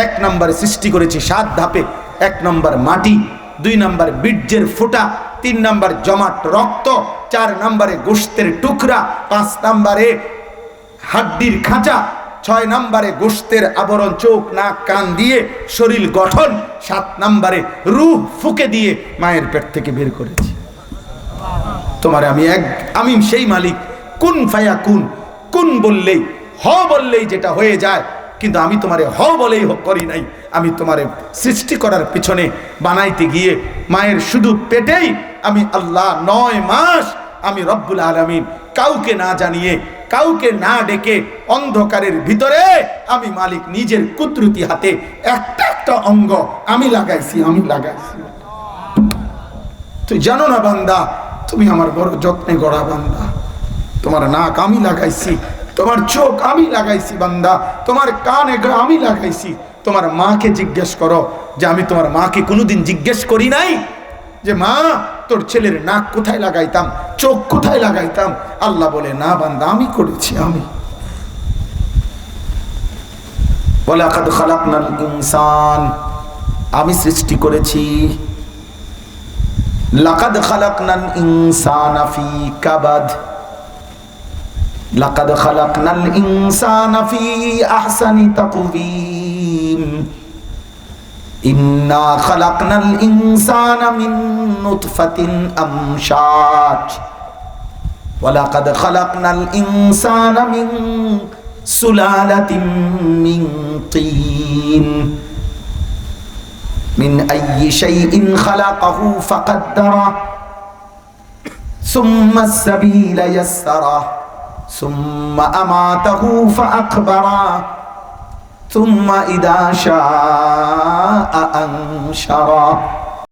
1 নম্বরে সৃষ্টি করেছি 7 ধাপে। 1 নম্বর মাটি, 2 নম্বর বীর্যের ফোঁটা, 3 নম্বর জমাট রক্ত, 4 নম্বরে গোশতের টুকরা, 5 নম্বরে হাড্ডির খাঁচা, 6 নম্বরে গোশতের আবরণ, চোখ নাক কান দিয়ে শরীর গঠন, 7 নম্বরে রূহ ফুঁকে দিয়ে মায়ের পেট থেকে বের করেছি তোমারে। আমি সেই মালিক, কুন ফায়াকুন, কুন বললেই, হ বললেই যেটা হয়ে যায়। কিন্তু আমি তোমারে হ বলেই করি নাই, আমি তোমারে সৃষ্টি করার পিছনে বানাইতে গিয়ে মায়ের শুধু পেটেই আমি আল্লাহ 9 মাস আমি রব্বুল আলামিন কাউকে না জানিয়ে, কাউকে না ডেকে, অন্ধকারের ভিতরে আমি মালিক নিজের কুদরতি হাতে একটা একটা অঙ্গ আমি লাগাইছি। তুই জানো না বান্দা, তুমি আমার বড় যত্নে গড়া বান্দা। তোমার নাক আমি লাগাইছি, তোমার চোখ আমি লাগাইছি বান্দা, তোমার কানে আমি লাগাইছি। তোমার মাকে জিজ্ঞেস করো যে আমি তোমার মাকে কোনোদিন জিজ্ঞেস করি নাই যে মা তোর ছেলের নাক কোথায় লাগাইতাম, চোখ কোথায় লাগাইতাম? আল্লাহ বলে না বান্দা, আমি করেছি। আমি ওয়ালাকাদ খালাকনাল ইনসান, আমি সৃষ্টি করেছি। লাকাদ খালাকনাল ইনসানা ফি কাবাদ, লাকাদ খালাকনাল ইনসানা ফি আহসানি তাকওয়িম, ইন্না খালাকনাল ইনসানা মিন নুতফাতিন আমশাজ, ওয়ালাকাদ খালাকনাল ইনসানা মিন সুলালাতিন মিন তিন, মিন আইয়ি শাইইন খালাকাহু ফাকাদ্দারা, সুম্মা আস-সাবিলা ইয়াসসারা, সুম্মা আমাতাহু ফাআকবারা, সুম্মা ইযা শাআ আনশারা।